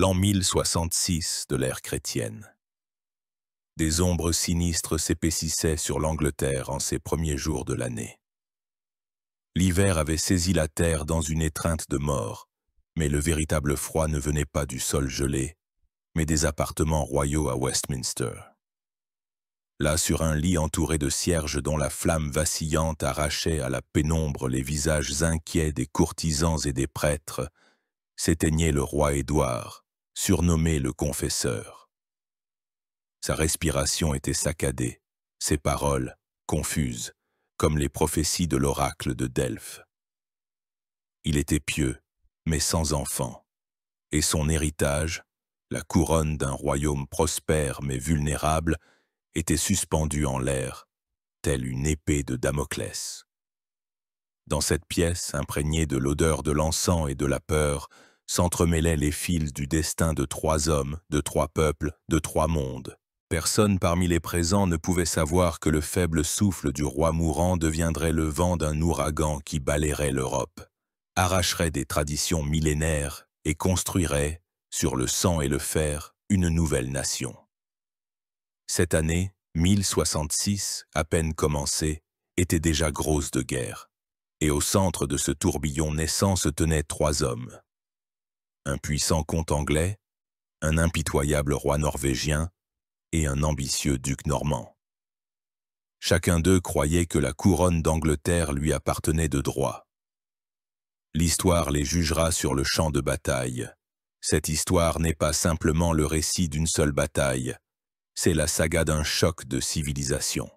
L'an 1066 de l'ère chrétienne. Des ombres sinistres s'épaississaient sur l'Angleterre en ces premiers jours de l'année. L'hiver avait saisi la terre dans une étreinte de mort, mais le véritable froid ne venait pas du sol gelé, mais des appartements royaux à Westminster. Là, sur un lit entouré de cierges dont la flamme vacillante arrachait à la pénombre les visages inquiets des courtisans et des prêtres, s'éteignait le roi Édouard, surnommé le Confesseur. Sa respiration était saccadée, ses paroles confuses, comme les prophéties de l'oracle de Delphes. Il était pieux, mais sans enfant, et son héritage, la couronne d'un royaume prospère mais vulnérable, était suspendu en l'air, telle une épée de Damoclès. Dans cette pièce, imprégnée de l'odeur de l'encens et de la peur, s'entremêlaient les fils du destin de 3 hommes, de 3 peuples, de 3 mondes. Personne parmi les présents ne pouvait savoir que le faible souffle du roi mourant deviendrait le vent d'un ouragan qui balayerait l'Europe, arracherait des traditions millénaires et construirait, sur le sang et le fer, une nouvelle nation. Cette année, 1066, à peine commencée, était déjà grosse de guerre. Et au centre de ce tourbillon naissant se tenaient 3 hommes. Un puissant comte anglais, un impitoyable roi norvégien et un ambitieux duc normand. Chacun d'eux croyait que la couronne d'Angleterre lui appartenait de droit. L'histoire les jugera sur le champ de bataille. Cette histoire n'est pas simplement le récit d'une seule bataille, c'est la saga d'un choc de civilisation.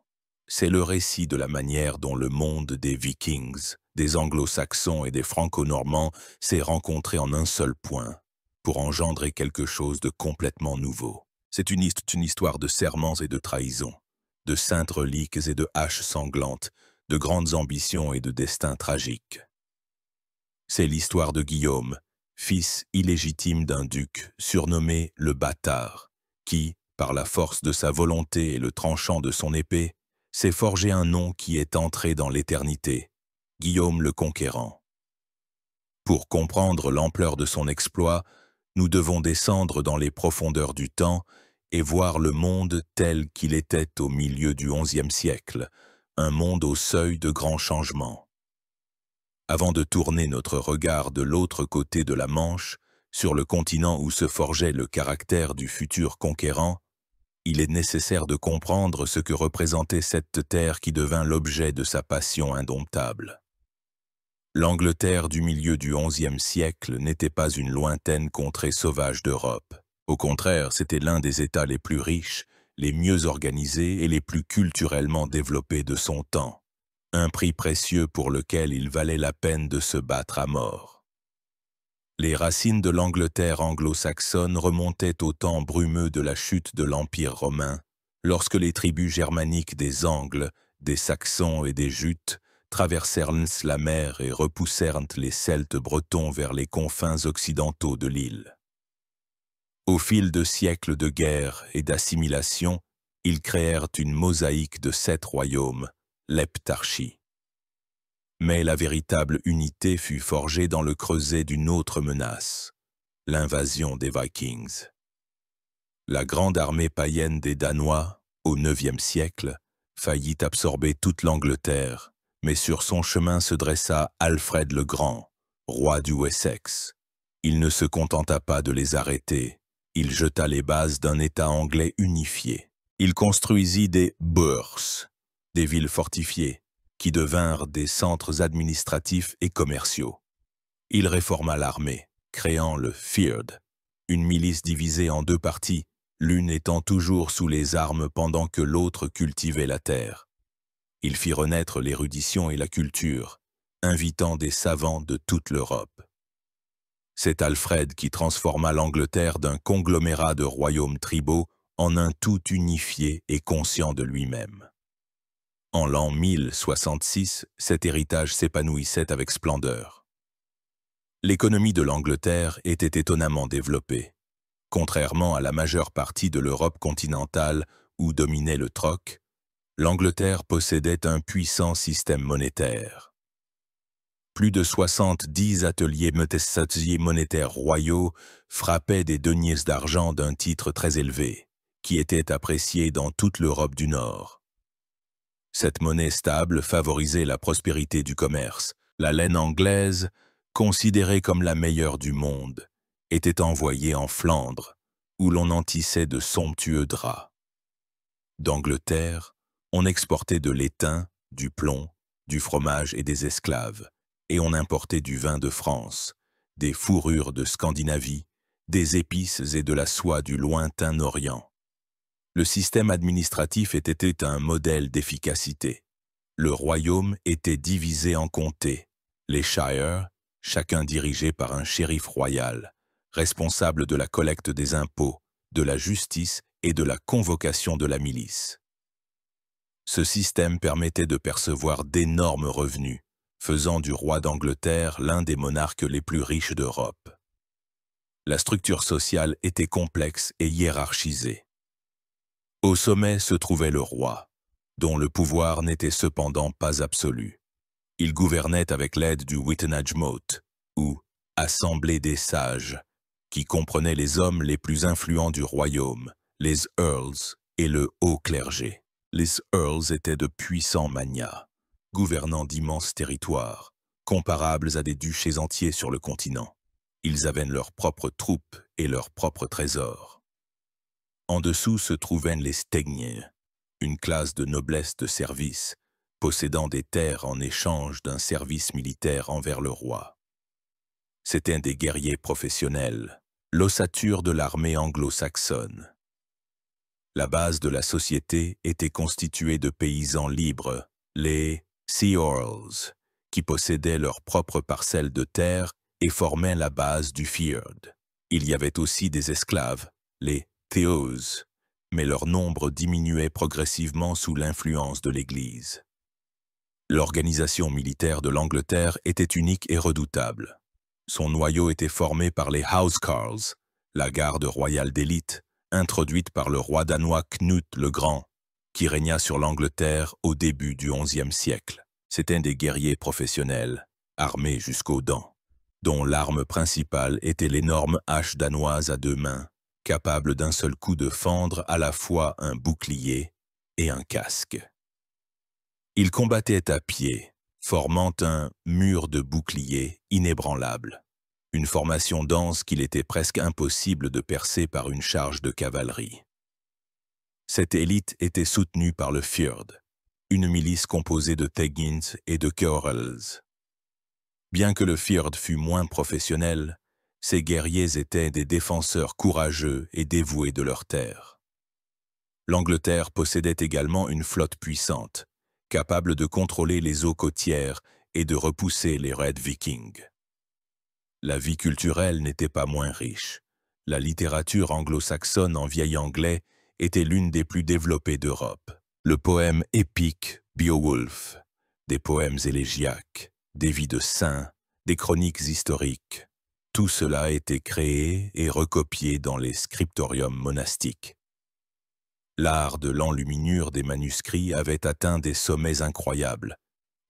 C'est le récit de la manière dont le monde des Vikings, des Anglo-Saxons et des Franco-Normands s'est rencontré en un seul point, pour engendrer quelque chose de complètement nouveau. C'est une histoire de serments et de trahisons, de saintes reliques et de haches sanglantes, de grandes ambitions et de destins tragiques. C'est l'histoire de Guillaume, fils illégitime d'un duc, surnommé le Bâtard, qui, par la force de sa volonté et le tranchant de son épée, s'est forgé un nom qui est entré dans l'éternité, Guillaume le Conquérant. Pour comprendre l'ampleur de son exploit, nous devons descendre dans les profondeurs du temps et voir le monde tel qu'il était au milieu du XIe siècle, un monde au seuil de grands changements. Avant de tourner notre regard de l'autre côté de la Manche, sur le continent où se forgeait le caractère du futur conquérant, il est nécessaire de comprendre ce que représentait cette terre qui devint l'objet de sa passion indomptable. L'Angleterre du milieu du XIe siècle n'était pas une lointaine contrée sauvage d'Europe. Au contraire, c'était l'un des États les plus riches, les mieux organisés et les plus culturellement développés de son temps. Un prix précieux pour lequel il valait la peine de se battre à mort. Les racines de l'Angleterre anglo-saxonne remontaient au temps brumeux de la chute de l'Empire romain, lorsque les tribus germaniques des Angles, des Saxons et des Jutes traversèrent la mer et repoussèrent les Celtes bretons vers les confins occidentaux de l'île. Au fil de siècles de guerre et d'assimilation, ils créèrent une mosaïque de 7 royaumes, l'Heptarchie. Mais la véritable unité fut forgée dans le creuset d'une autre menace, l'invasion des Vikings. La grande armée païenne des Danois, au IXe siècle, faillit absorber toute l'Angleterre, mais sur son chemin se dressa Alfred le Grand, roi du Wessex. Il ne se contenta pas de les arrêter, il jeta les bases d'un État anglais unifié. Il construisit des bourgs, des villes fortifiées, qui devinrent des centres administratifs et commerciaux. Il réforma l'armée, créant le Fyrd, une milice divisée en 2 parties, l'une étant toujours sous les armes pendant que l'autre cultivait la terre. Il fit renaître l'érudition et la culture, invitant des savants de toute l'Europe. C'est Alfred qui transforma l'Angleterre d'un conglomérat de royaumes tribaux en un tout unifié et conscient de lui-même. En l'an 1066, cet héritage s'épanouissait avec splendeur. L'économie de l'Angleterre était étonnamment développée. Contrairement à la majeure partie de l'Europe continentale où dominait le troc, l'Angleterre possédait un puissant système monétaire. Plus de 70 ateliers monétaires royaux frappaient des deniers d'argent d'un titre très élevé, qui était apprécié dans toute l'Europe du Nord. Cette monnaie stable favorisait la prospérité du commerce. La laine anglaise, considérée comme la meilleure du monde, était envoyée en Flandre, où l'on en tissait de somptueux draps. D'Angleterre, on exportait de l'étain, du plomb, du fromage et des esclaves, et on importait du vin de France, des fourrures de Scandinavie, des épices et de la soie du lointain Orient. Le système administratif était un modèle d'efficacité. Le royaume était divisé en comtés, les shires, chacun dirigé par un shérif royal, responsable de la collecte des impôts, de la justice et de la convocation de la milice. Ce système permettait de percevoir d'énormes revenus, faisant du roi d'Angleterre l'un des monarques les plus riches d'Europe. La structure sociale était complexe et hiérarchisée. Au sommet se trouvait le roi, dont le pouvoir n'était cependant pas absolu. Il gouvernait avec l'aide du Witenagemot, ou Assemblée des sages, qui comprenait les hommes les plus influents du royaume, les Earls et le haut clergé. Les Earls étaient de puissants magnats, gouvernant d'immenses territoires, comparables à des duchés entiers sur le continent. Ils avaient leurs propres troupes et leurs propres trésors. En dessous se trouvaient les Stegniers, une classe de noblesse de service, possédant des terres en échange d'un service militaire envers le roi. C'étaient des guerriers professionnels, l'ossature de l'armée anglo-saxonne. La base de la société était constituée de paysans libres, les Ceorls, qui possédaient leurs propres parcelles de terre et formaient la base du Fyrd. Il y avait aussi des esclaves, les Theos, mais leur nombre diminuait progressivement sous l'influence de l'Église. L'organisation militaire de l'Angleterre était unique et redoutable. Son noyau était formé par les Housecarls, la garde royale d'élite, introduite par le roi danois Knut le Grand, qui régna sur l'Angleterre au début du XIe siècle. C'étaient des guerriers professionnels, armés jusqu'aux dents, dont l'arme principale était l'énorme hache danoise à 2 mains, capable d'un seul coup de fendre à la fois un bouclier et un casque. Ils combattaient à pied, formant un mur de boucliers inébranlable, une formation dense qu'il était presque impossible de percer par une charge de cavalerie. Cette élite était soutenue par le Fyrd, une milice composée de Theggins et de Ceorls. Bien que le Fyrd fût moins professionnel, ces guerriers étaient des défenseurs courageux et dévoués de leur terre. L'Angleterre possédait également une flotte puissante, capable de contrôler les eaux côtières et de repousser les raids vikings. La vie culturelle n'était pas moins riche. La littérature anglo-saxonne en vieil anglais était l'une des plus développées d'Europe. Le poème épique Beowulf, des poèmes élégiaques, des vies de saints, des chroniques historiques, tout cela a été créé et recopié dans les scriptoriums monastiques. L'art de l'enluminure des manuscrits avait atteint des sommets incroyables,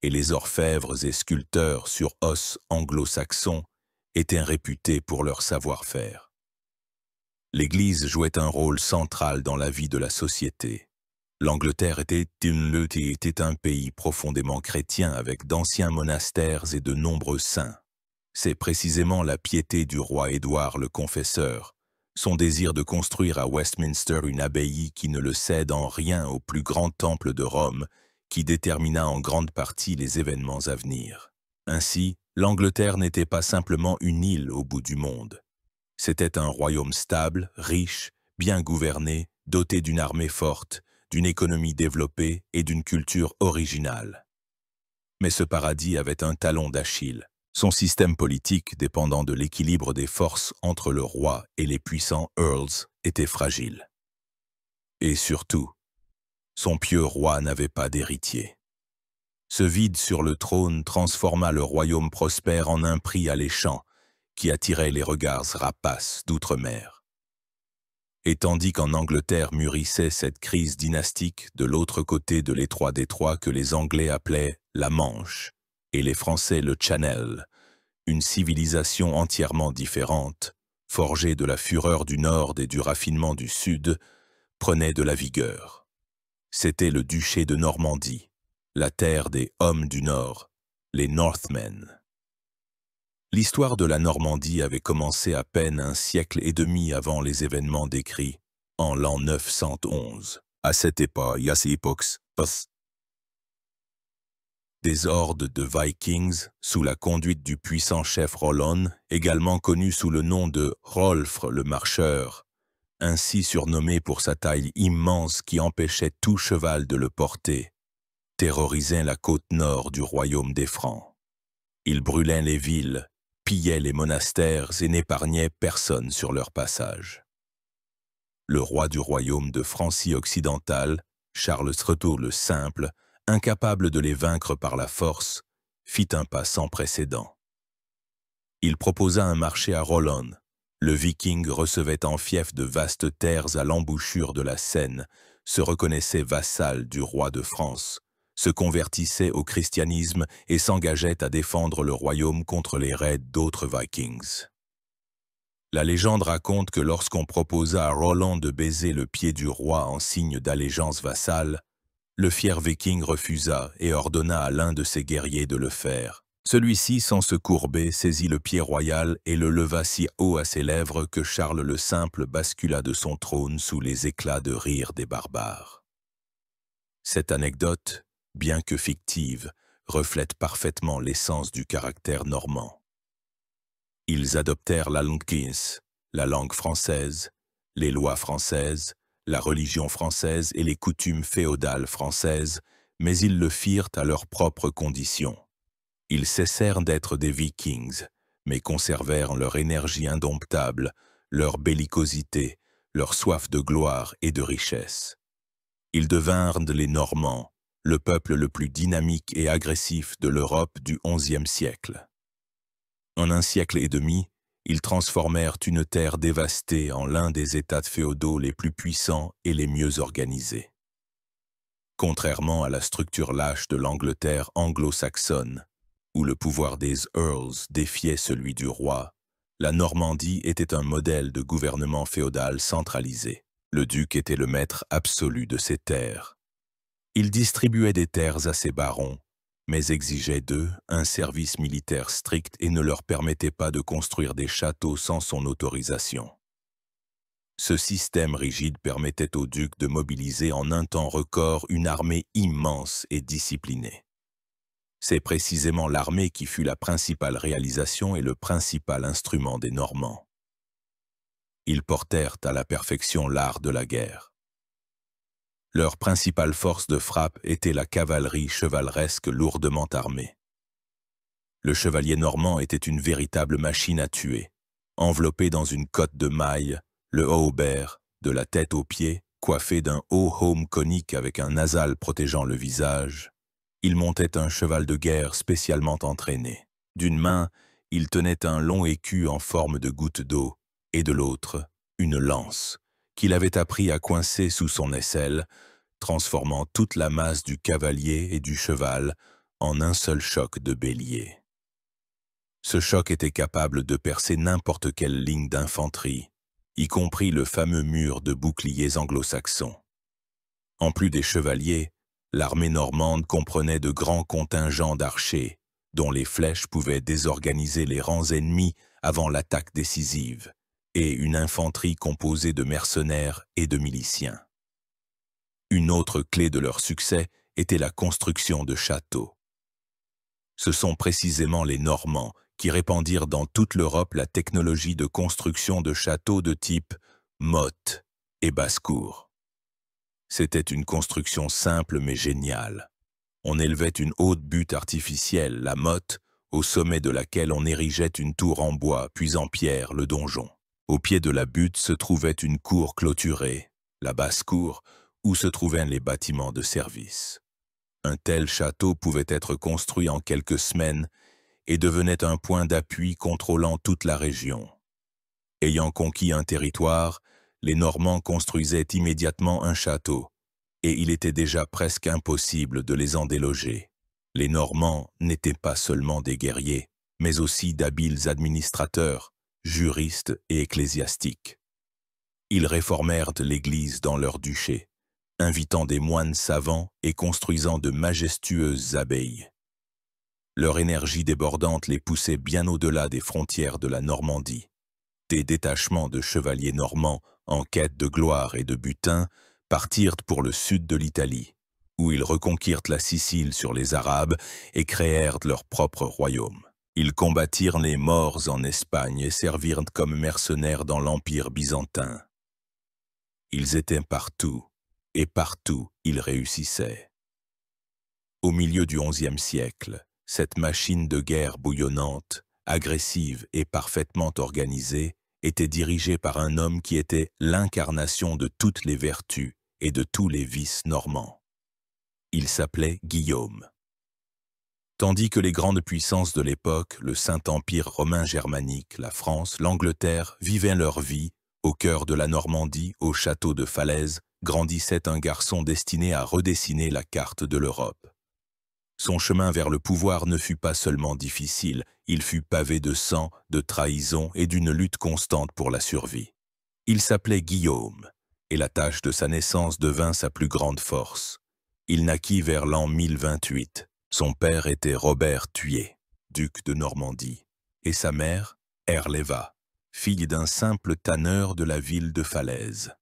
et les orfèvres et sculpteurs sur os anglo-saxons étaient réputés pour leur savoir-faire. L'Église jouait un rôle central dans la vie de la société. L'Angleterre était un pays profondément chrétien avec d'anciens monastères et de nombreux saints. C'est précisément la piété du roi Édouard le Confesseur, son désir de construire à Westminster une abbaye qui ne le cède en rien au plus grand temple de Rome, qui détermina en grande partie les événements à venir. Ainsi, l'Angleterre n'était pas simplement une île au bout du monde. C'était un royaume stable, riche, bien gouverné, doté d'une armée forte, d'une économie développée et d'une culture originale. Mais ce paradis avait un talon d'Achille. Son système politique, dépendant de l'équilibre des forces entre le roi et les puissants Earls, était fragile. Et surtout, son pieux roi n'avait pas d'héritier. Ce vide sur le trône transforma le royaume prospère en un prix alléchant qui attirait les regards rapaces d'outre-mer. Et tandis qu'en Angleterre mûrissait cette crise dynastique de l'autre côté de l'étroit détroit que les Anglais appelaient la Manche, et les Français le Channel, une civilisation entièrement différente, forgée de la fureur du Nord et du raffinement du Sud, prenait de la vigueur. C'était le duché de Normandie, la terre des hommes du Nord, les Northmen. L'histoire de la Normandie avait commencé à peine un siècle et demi avant les événements décrits, en l'an 911. À cette époque, des hordes de Vikings, sous la conduite du puissant chef Rollon, également connu sous le nom de Rolf le Marcheur, ainsi surnommé pour sa taille immense qui empêchait tout cheval de le porter, terrorisaient la côte nord du royaume des Francs. Ils brûlaient les villes, pillaient les monastères et n'épargnaient personne sur leur passage. Le roi du royaume de Francie occidentale, Charles III le Simple, incapable de les vaincre par la force, fit un pas sans précédent. Il proposa un marché à Rollon. Le Viking recevait en fief de vastes terres à l'embouchure de la Seine, se reconnaissait vassal du roi de France, se convertissait au christianisme et s'engageait à défendre le royaume contre les raids d'autres Vikings. La légende raconte que lorsqu'on proposa à Rollon de baiser le pied du roi en signe d'allégeance vassale, le fier Viking refusa et ordonna à l'un de ses guerriers de le faire. Celui-ci, sans se courber, saisit le pied royal et le leva si haut à ses lèvres que Charles le Simple bascula de son trône sous les éclats de rire des barbares. Cette anecdote, bien que fictive, reflète parfaitement l'essence du caractère normand. Ils adoptèrent la Landkins, la langue française, les lois françaises, la religion française et les coutumes féodales françaises, mais ils le firent à leurs propres conditions. Ils cessèrent d'être des Vikings, mais conservèrent leur énergie indomptable, leur bellicosité, leur soif de gloire et de richesse. Ils devinrent les Normands, le peuple le plus dynamique et agressif de l'Europe du XIe siècle. En un siècle et demi, ils transformèrent une terre dévastée en l'un des États féodaux les plus puissants et les mieux organisés. Contrairement à la structure lâche de l'Angleterre anglo-saxonne, où le pouvoir des Earls défiait celui du roi, la Normandie était un modèle de gouvernement féodal centralisé. Le duc était le maître absolu de ses terres. Il distribuait des terres à ses barons, mais exigeait d'eux un service militaire strict et ne leur permettait pas de construire des châteaux sans son autorisation. Ce système rigide permettait au duc de mobiliser en un temps record une armée immense et disciplinée. C'est précisément l'armée qui fut la principale réalisation et le principal instrument des Normands. Ils portèrent à la perfection l'art de la guerre. Leur principale force de frappe était la cavalerie chevaleresque lourdement armée. Le chevalier normand était une véritable machine à tuer. Enveloppé dans une cotte de mailles, le haubert, de la tête aux pieds, coiffé d'un haut heaume conique avec un nasal protégeant le visage, il montait un cheval de guerre spécialement entraîné. D'une main, il tenait un long écu en forme de goutte d'eau, et de l'autre, une lance, qu'il avait appris à coincer sous son aisselle, transformant toute la masse du cavalier et du cheval en un seul choc de bélier. Ce choc était capable de percer n'importe quelle ligne d'infanterie, y compris le fameux mur de boucliers anglo-saxons. En plus des chevaliers, l'armée normande comprenait de grands contingents d'archers, dont les flèches pouvaient désorganiser les rangs ennemis avant l'attaque décisive, et une infanterie composée de mercenaires et de miliciens. Une autre clé de leur succès était la construction de châteaux. Ce sont précisément les Normands qui répandirent dans toute l'Europe la technologie de construction de châteaux de type motte et basse-cour. C'était une construction simple mais géniale. On élevait une haute butte artificielle, la motte, au sommet de laquelle on érigeait une tour en bois puis en pierre, le donjon. Au pied de la butte se trouvait une cour clôturée, la basse-cour, où se trouvaient les bâtiments de service. Un tel château pouvait être construit en quelques semaines et devenait un point d'appui contrôlant toute la région. Ayant conquis un territoire, les Normands construisaient immédiatement un château, et il était déjà presque impossible de les en déloger. Les Normands n'étaient pas seulement des guerriers, mais aussi d'habiles administrateurs, juristes et ecclésiastiques. Ils réformèrent l'Église dans leur duché, invitant des moines savants et construisant de majestueuses abbayes. Leur énergie débordante les poussait bien au-delà des frontières de la Normandie. Des détachements de chevaliers normands en quête de gloire et de butin partirent pour le sud de l'Italie, où ils reconquirent la Sicile sur les Arabes et créèrent leur propre royaume. Ils combattirent les Maures en Espagne et servirent comme mercenaires dans l'Empire byzantin. Ils étaient partout, et partout ils réussissaient. Au milieu du XIe siècle, cette machine de guerre bouillonnante, agressive et parfaitement organisée, était dirigée par un homme qui était l'incarnation de toutes les vertus et de tous les vices normands. Il s'appelait Guillaume. Tandis que les grandes puissances de l'époque, le Saint-Empire romain germanique, la France, l'Angleterre, vivaient leur vie, au cœur de la Normandie, au château de Falaise, grandissait un garçon destiné à redessiner la carte de l'Europe. Son chemin vers le pouvoir ne fut pas seulement difficile, il fut pavé de sang, de trahison et d'une lutte constante pour la survie. Il s'appelait Guillaume, et la tâche de sa naissance devint sa plus grande force. Il naquit vers l'an 1028. Son père était Robert Thuyer, duc de Normandie, et sa mère, Herléva, fille d'un simple tanneur de la ville de Falaise.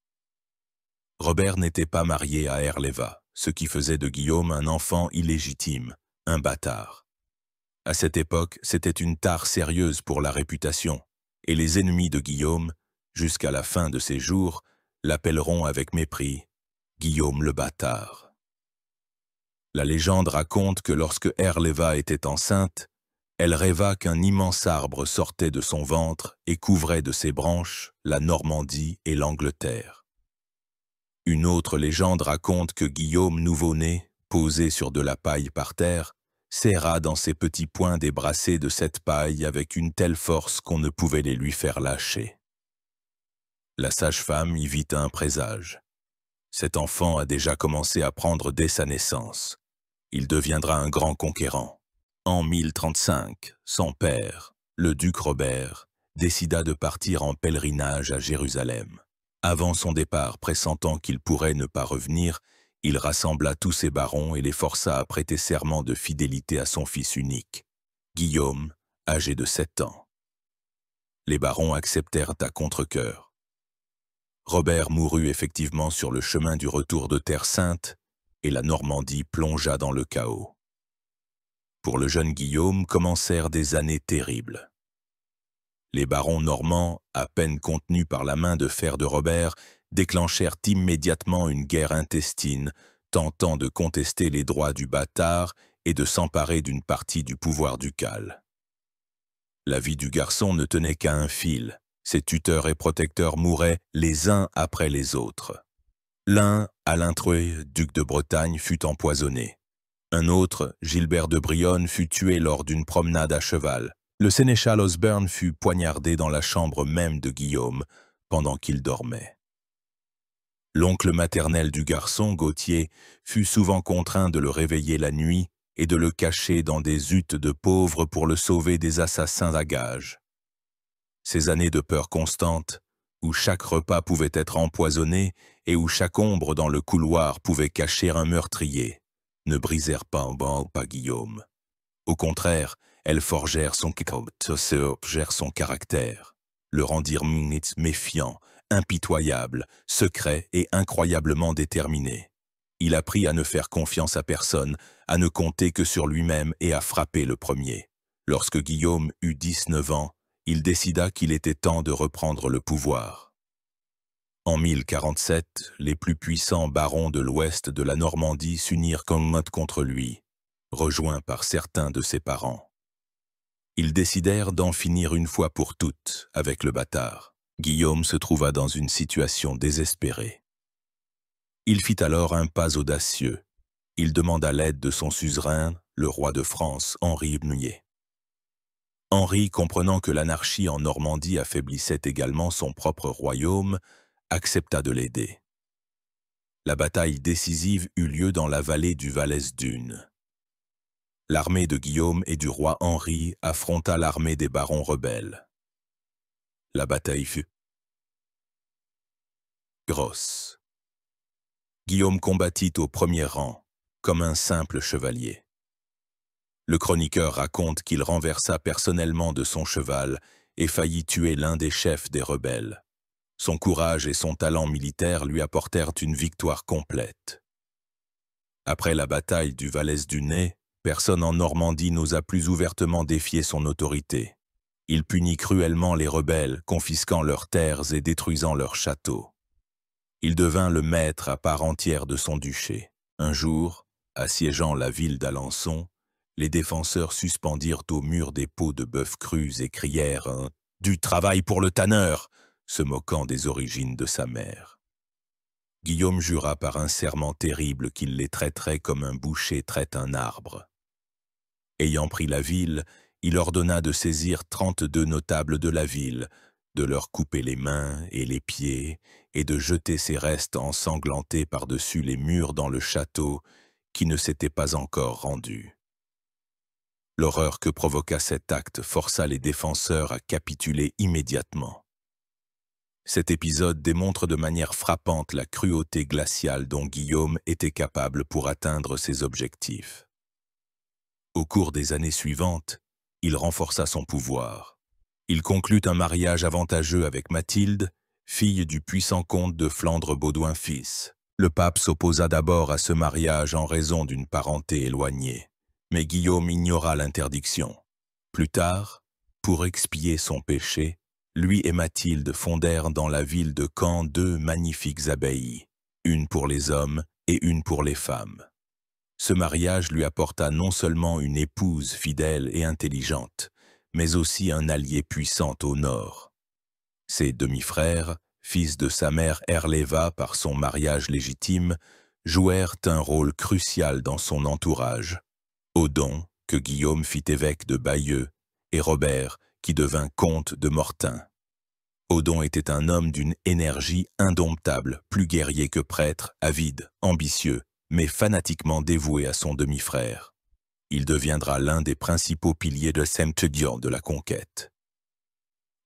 Robert n'était pas marié à Herléva, ce qui faisait de Guillaume un enfant illégitime, un bâtard. À cette époque, c'était une tare sérieuse pour la réputation, et les ennemis de Guillaume, jusqu'à la fin de ses jours, l'appelleront avec mépris Guillaume le bâtard. La légende raconte que lorsque Herléva était enceinte, elle rêva qu'un immense arbre sortait de son ventre et couvrait de ses branches la Normandie et l'Angleterre. Une autre légende raconte que Guillaume nouveau-né, posé sur de la paille par terre, serra dans ses petits poings des brassées de cette paille avec une telle force qu'on ne pouvait les lui faire lâcher. La sage-femme y vit un présage. Cet enfant a déjà commencé à prendre dès sa naissance. Il deviendra un grand conquérant. En 1035, son père, le duc Robert, décida de partir en pèlerinage à Jérusalem. Avant son départ, pressentant qu'il pourrait ne pas revenir, il rassembla tous ses barons et les força à prêter serment de fidélité à son fils unique, Guillaume, âgé de 7 ans. Les barons acceptèrent à contre-cœur. Robert mourut effectivement sur le chemin du retour de Terre Sainte, et la Normandie plongea dans le chaos. Pour le jeune Guillaume commencèrent des années terribles. Les barons normands, à peine contenus par la main de fer de Robert, déclenchèrent immédiatement une guerre intestine, tentant de contester les droits du bâtard et de s'emparer d'une partie du pouvoir ducal. La vie du garçon ne tenait qu'à un fil. Ses tuteurs et protecteurs mouraient les uns après les autres. L'un, Alain Truey, duc de Bretagne, fut empoisonné. Un autre, Gilbert de Brionne, fut tué lors d'une promenade à cheval. Le sénéchal Osberne fut poignardé dans la chambre même de Guillaume, pendant qu'il dormait. L'oncle maternel du garçon, Gauthier, fut souvent contraint de le réveiller la nuit et de le cacher dans des huttes de pauvres pour le sauver des assassins à gages. Ces années de peur constante, où chaque repas pouvait être empoisonné et où chaque ombre dans le couloir pouvait cacher un meurtrier, ne brisèrent pas en pas Guillaume. Au contraire, elles forgèrent son caractère, le rendirent méfiant, impitoyable, secret et incroyablement déterminé. Il apprit à ne faire confiance à personne, à ne compter que sur lui-même et à frapper le premier. Lorsque Guillaume eut 19 ans, il décida qu'il était temps de reprendre le pouvoir. En 1047, les plus puissants barons de l'ouest de la Normandie s'unirent contre lui, rejoints par certains de ses parents. Ils décidèrent d'en finir une fois pour toutes avec le bâtard. Guillaume se trouva dans une situation désespérée. Il fit alors un pas audacieux. Il demanda l'aide de son suzerain, le roi de France, Henri Ibnuyer. Henri, comprenant que l'anarchie en Normandie affaiblissait également son propre royaume, accepta de l'aider. La bataille décisive eut lieu dans la vallée du Valais d'Une. l'armée de Guillaume et du roi Henri affronta l'armée des barons rebelles. La bataille fut grosse. Guillaume combattit au premier rang, comme un simple chevalier. Le chroniqueur raconte qu'il renversa personnellement de son cheval et faillit tuer l'un des chefs des rebelles. Son courage et son talent militaire lui apportèrent une victoire complète. Après la bataille du Valais du Nez, personne en Normandie n'osa plus ouvertement défier son autorité. Il punit cruellement les rebelles, confisquant leurs terres et détruisant leurs châteaux. Il devint le maître à part entière de son duché. Un jour, assiégeant la ville d'Alençon, les défenseurs suspendirent au mur des pots de bœuf crus et crièrent un « Du travail pour le tanneur !» se moquant des origines de sa mère. Guillaume jura par un serment terrible qu'il les traiterait comme un boucher traite un arbre. Ayant pris la ville, il ordonna de saisir 32 notables de la ville, de leur couper les mains et les pieds et de jeter ces restes ensanglantés par-dessus les murs dans le château qui ne s'était pas encore rendu. L'horreur que provoqua cet acte força les défenseurs à capituler immédiatement. Cet épisode démontre de manière frappante la cruauté glaciale dont Guillaume était capable pour atteindre ses objectifs. Au cours des années suivantes, il renforça son pouvoir. Il conclut un mariage avantageux avec Mathilde, fille du puissant comte de Flandre-Baudouin fils. Le pape s'opposa d'abord à ce mariage en raison d'une parenté éloignée, mais Guillaume ignora l'interdiction. Plus tard, pour expier son péché, lui et Mathilde fondèrent dans la ville de Caen 2 magnifiques abbayes, une pour les hommes et une pour les femmes. Ce mariage lui apporta non seulement une épouse fidèle et intelligente, mais aussi un allié puissant au nord. Ses demi-frères, fils de sa mère Herléva par son mariage légitime, jouèrent un rôle crucial dans son entourage. Odon, que Guillaume fit évêque de Bayeux, et Robert, qui devint comte de Mortain. Odon était un homme d'une énergie indomptable, plus guerrier que prêtre, avide, ambitieux, mais fanatiquement dévoué à son demi-frère. Il deviendra l'un des principaux piliers de Saint-Dion de la conquête.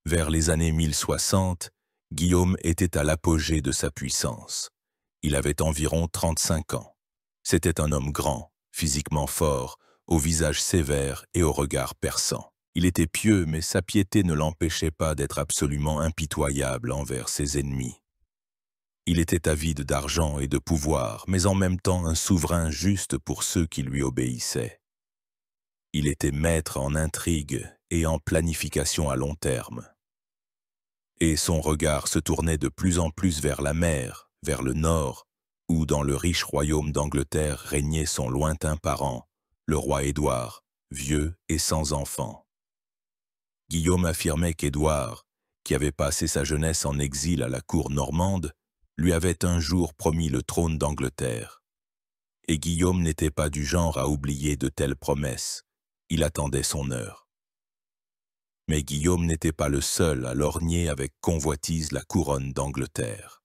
Vers les années 1060, Guillaume était à l'apogée de sa puissance. Il avait environ 35 ans. C'était un homme grand, physiquement fort, au visage sévère et au regard perçant. Il était pieux, mais sa piété ne l'empêchait pas d'être absolument impitoyable envers ses ennemis. Il était avide d'argent et de pouvoir, mais en même temps un souverain juste pour ceux qui lui obéissaient. Il était maître en intrigue et en planification à long terme. Et son regard se tournait de plus en plus vers la mer, vers le nord, où dans le riche royaume d'Angleterre régnait son lointain parent, le roi Édouard, vieux et sans enfant. Guillaume affirmait qu'Édouard, qui avait passé sa jeunesse en exil à la cour normande, lui avait un jour promis le trône d'Angleterre. Et Guillaume n'était pas du genre à oublier de telles promesses. Il attendait son heure. Mais Guillaume n'était pas le seul à lorgner avec convoitise la couronne d'Angleterre.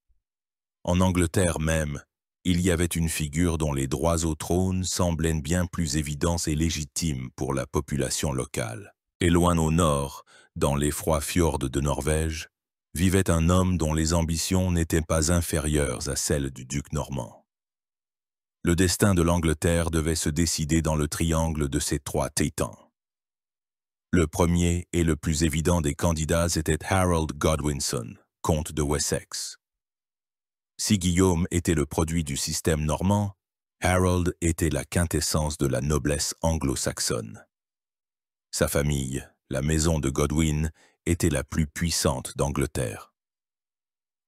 En Angleterre même, il y avait une figure dont les droits au trône semblaient bien plus évidents et légitimes pour la population locale. Et loin au nord, dans les froids fjords de Norvège, vivait un homme dont les ambitions n'étaient pas inférieures à celles du duc normand. Le destin de l'Angleterre devait se décider dans le triangle de ces 3 titans. Le premier et le plus évident des candidats était Harold Godwinson, comte de Wessex. Si Guillaume était le produit du système normand, Harold était la quintessence de la noblesse anglo-saxonne. Sa famille, la maison de Godwin, était la plus puissante d'Angleterre.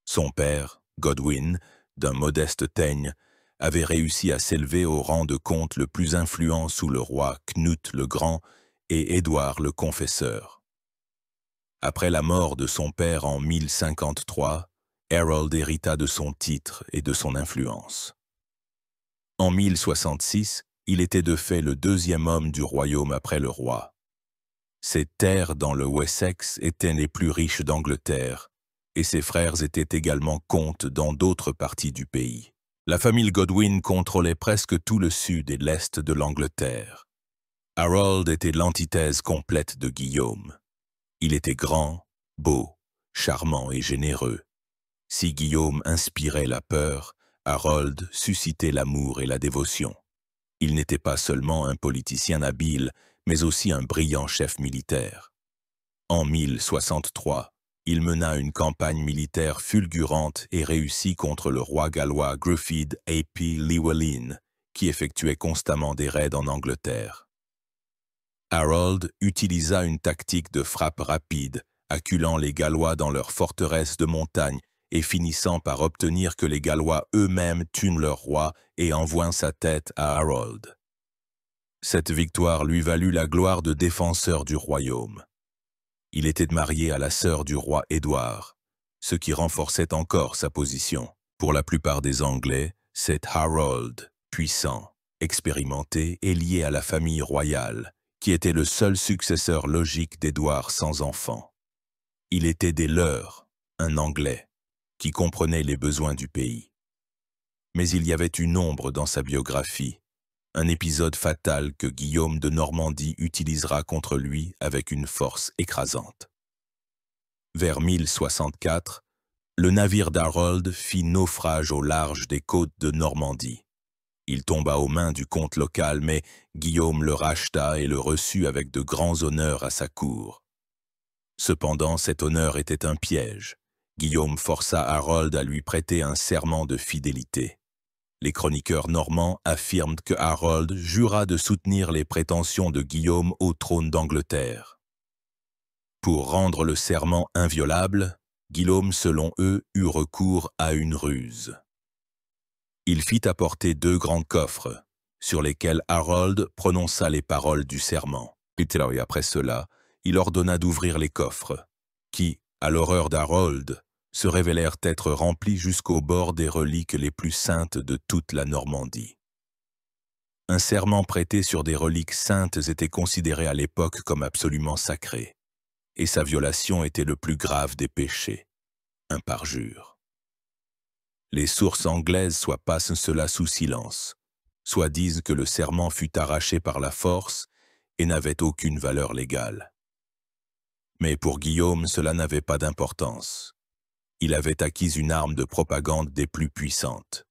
Son père, Godwin, d'un modeste teigne, avait réussi à s'élever au rang de comte le plus influent sous le roi Knut le Grand et Édouard le Confesseur. Après la mort de son père en 1053, Harold hérita de son titre et de son influence. En 1066, il était de fait le 2e homme du royaume après le roi. Ses terres dans le Wessex étaient les plus riches d'Angleterre, et ses frères étaient également comtes dans d'autres parties du pays. La famille Godwin contrôlait presque tout le sud et l'est de l'Angleterre. Harold était l'antithèse complète de Guillaume. Il était grand, beau, charmant et généreux. Si Guillaume inspirait la peur, Harold suscitait l'amour et la dévotion. Il n'était pas seulement un politicien habile, mais aussi un brillant chef militaire. En 1063, il mena une campagne militaire fulgurante et réussit contre le roi gallois Gruffydd ap Llywelyn, qui effectuait constamment des raids en Angleterre. Harold utilisa une tactique de frappe rapide, acculant les Gallois dans leurs forteresses de montagne et finissant par obtenir que les Gallois eux-mêmes tuent leur roi et envoient sa tête à Harold. Cette victoire lui valut la gloire de défenseur du royaume. Il était marié à la sœur du roi Édouard, ce qui renforçait encore sa position. Pour la plupart des Anglais, c'est Harold, puissant, expérimenté et lié à la famille royale, qui était le seul successeur logique d'Édouard sans enfant. Il était des leurs, un Anglais, qui comprenait les besoins du pays. Mais il y avait une ombre dans sa biographie, un épisode fatal que Guillaume de Normandie utilisera contre lui avec une force écrasante. Vers 1064, le navire d'Harold fit naufrage au large des côtes de Normandie. Il tomba aux mains du comte local, mais Guillaume le racheta et le reçut avec de grands honneurs à sa cour. Cependant, cet honneur était un piège. Guillaume força Harold à lui prêter un serment de fidélité. Les chroniqueurs normands affirment que Harold jura de soutenir les prétentions de Guillaume au trône d'Angleterre. Pour rendre le serment inviolable, Guillaume, selon eux, eut recours à une ruse. Il fit apporter 2 grands coffres, sur lesquels Harold prononça les paroles du serment. Et après cela, il ordonna d'ouvrir les coffres, qui, à l'horreur d'Harold, se révélèrent être remplis jusqu'au bord des reliques les plus saintes de toute la Normandie. Un serment prêté sur des reliques saintes était considéré à l'époque comme absolument sacré, et sa violation était le plus grave des péchés, un parjure. Les sources anglaises soit passent cela sous silence, soit disent que le serment fut arraché par la force et n'avait aucune valeur légale. Mais pour Guillaume, cela n'avait pas d'importance. Il avait acquis une arme de propagande des plus puissantes.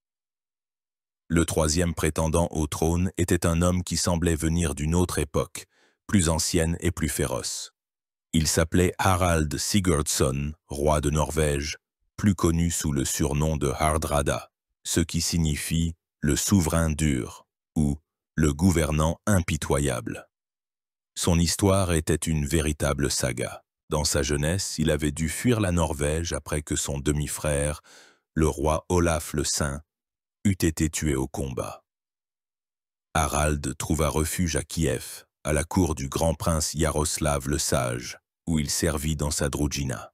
Le 3e prétendant au trône était un homme qui semblait venir d'une autre époque, plus ancienne et plus féroce. Il s'appelait Harald Sigurdsson, roi de Norvège, plus connu sous le surnom de Hardrada, ce qui signifie le souverain dur ou le gouvernant impitoyable. Son histoire était une véritable saga. Dans sa jeunesse, il avait dû fuir la Norvège après que son demi-frère, le roi Olaf le Saint, eût été tué au combat. Harald trouva refuge à Kiev, à la cour du grand prince Yaroslav le Sage, où il servit dans sa Drujina.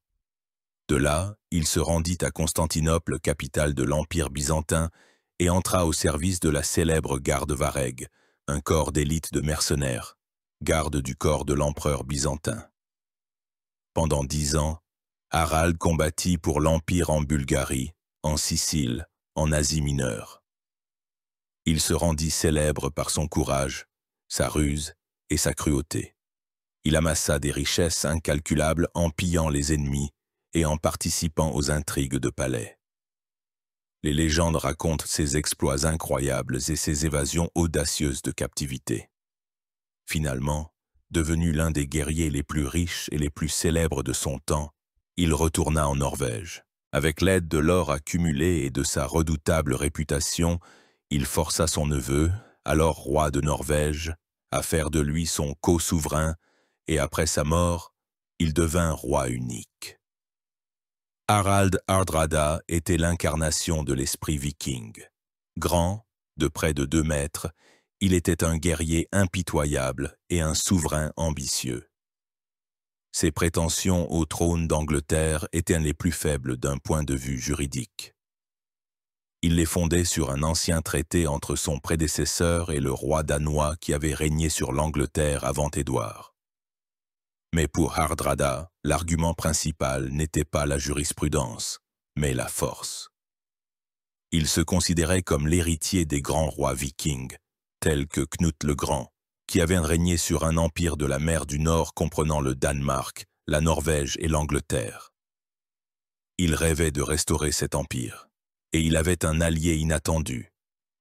De là, il se rendit à Constantinople, capitale de l'Empire byzantin, et entra au service de la célèbre garde Vareg, un corps d'élite de mercenaires, garde du corps de l'empereur byzantin. Pendant 10 ans, Harald combattit pour l'Empire en Bulgarie, en Sicile, en Asie mineure. Il se rendit célèbre par son courage, sa ruse et sa cruauté. Il amassa des richesses incalculables en pillant les ennemis et en participant aux intrigues de palais. Les légendes racontent ses exploits incroyables et ses évasions audacieuses de captivité. Finalement, devenu l'un des guerriers les plus riches et les plus célèbres de son temps, il retourna en Norvège. Avec l'aide de l'or accumulé et de sa redoutable réputation, il força son neveu, alors roi de Norvège, à faire de lui son co-souverain, et après sa mort, il devint roi unique. Harald Hardrada était l'incarnation de l'esprit viking. Grand, de près de 2 mètres, il était un guerrier impitoyable et un souverain ambitieux. Ses prétentions au trône d'Angleterre étaient les plus faibles d'un point de vue juridique. Il les fondait sur un ancien traité entre son prédécesseur et le roi danois qui avait régné sur l'Angleterre avant Édouard. Mais pour Hardrada, l'argument principal n'était pas la jurisprudence, mais la force. Il se considérait comme l'héritier des grands rois vikings, tels que Knut le Grand, qui avait régné sur un empire de la mer du Nord comprenant le Danemark, la Norvège et l'Angleterre. Il rêvait de restaurer cet empire, et il avait un allié inattendu,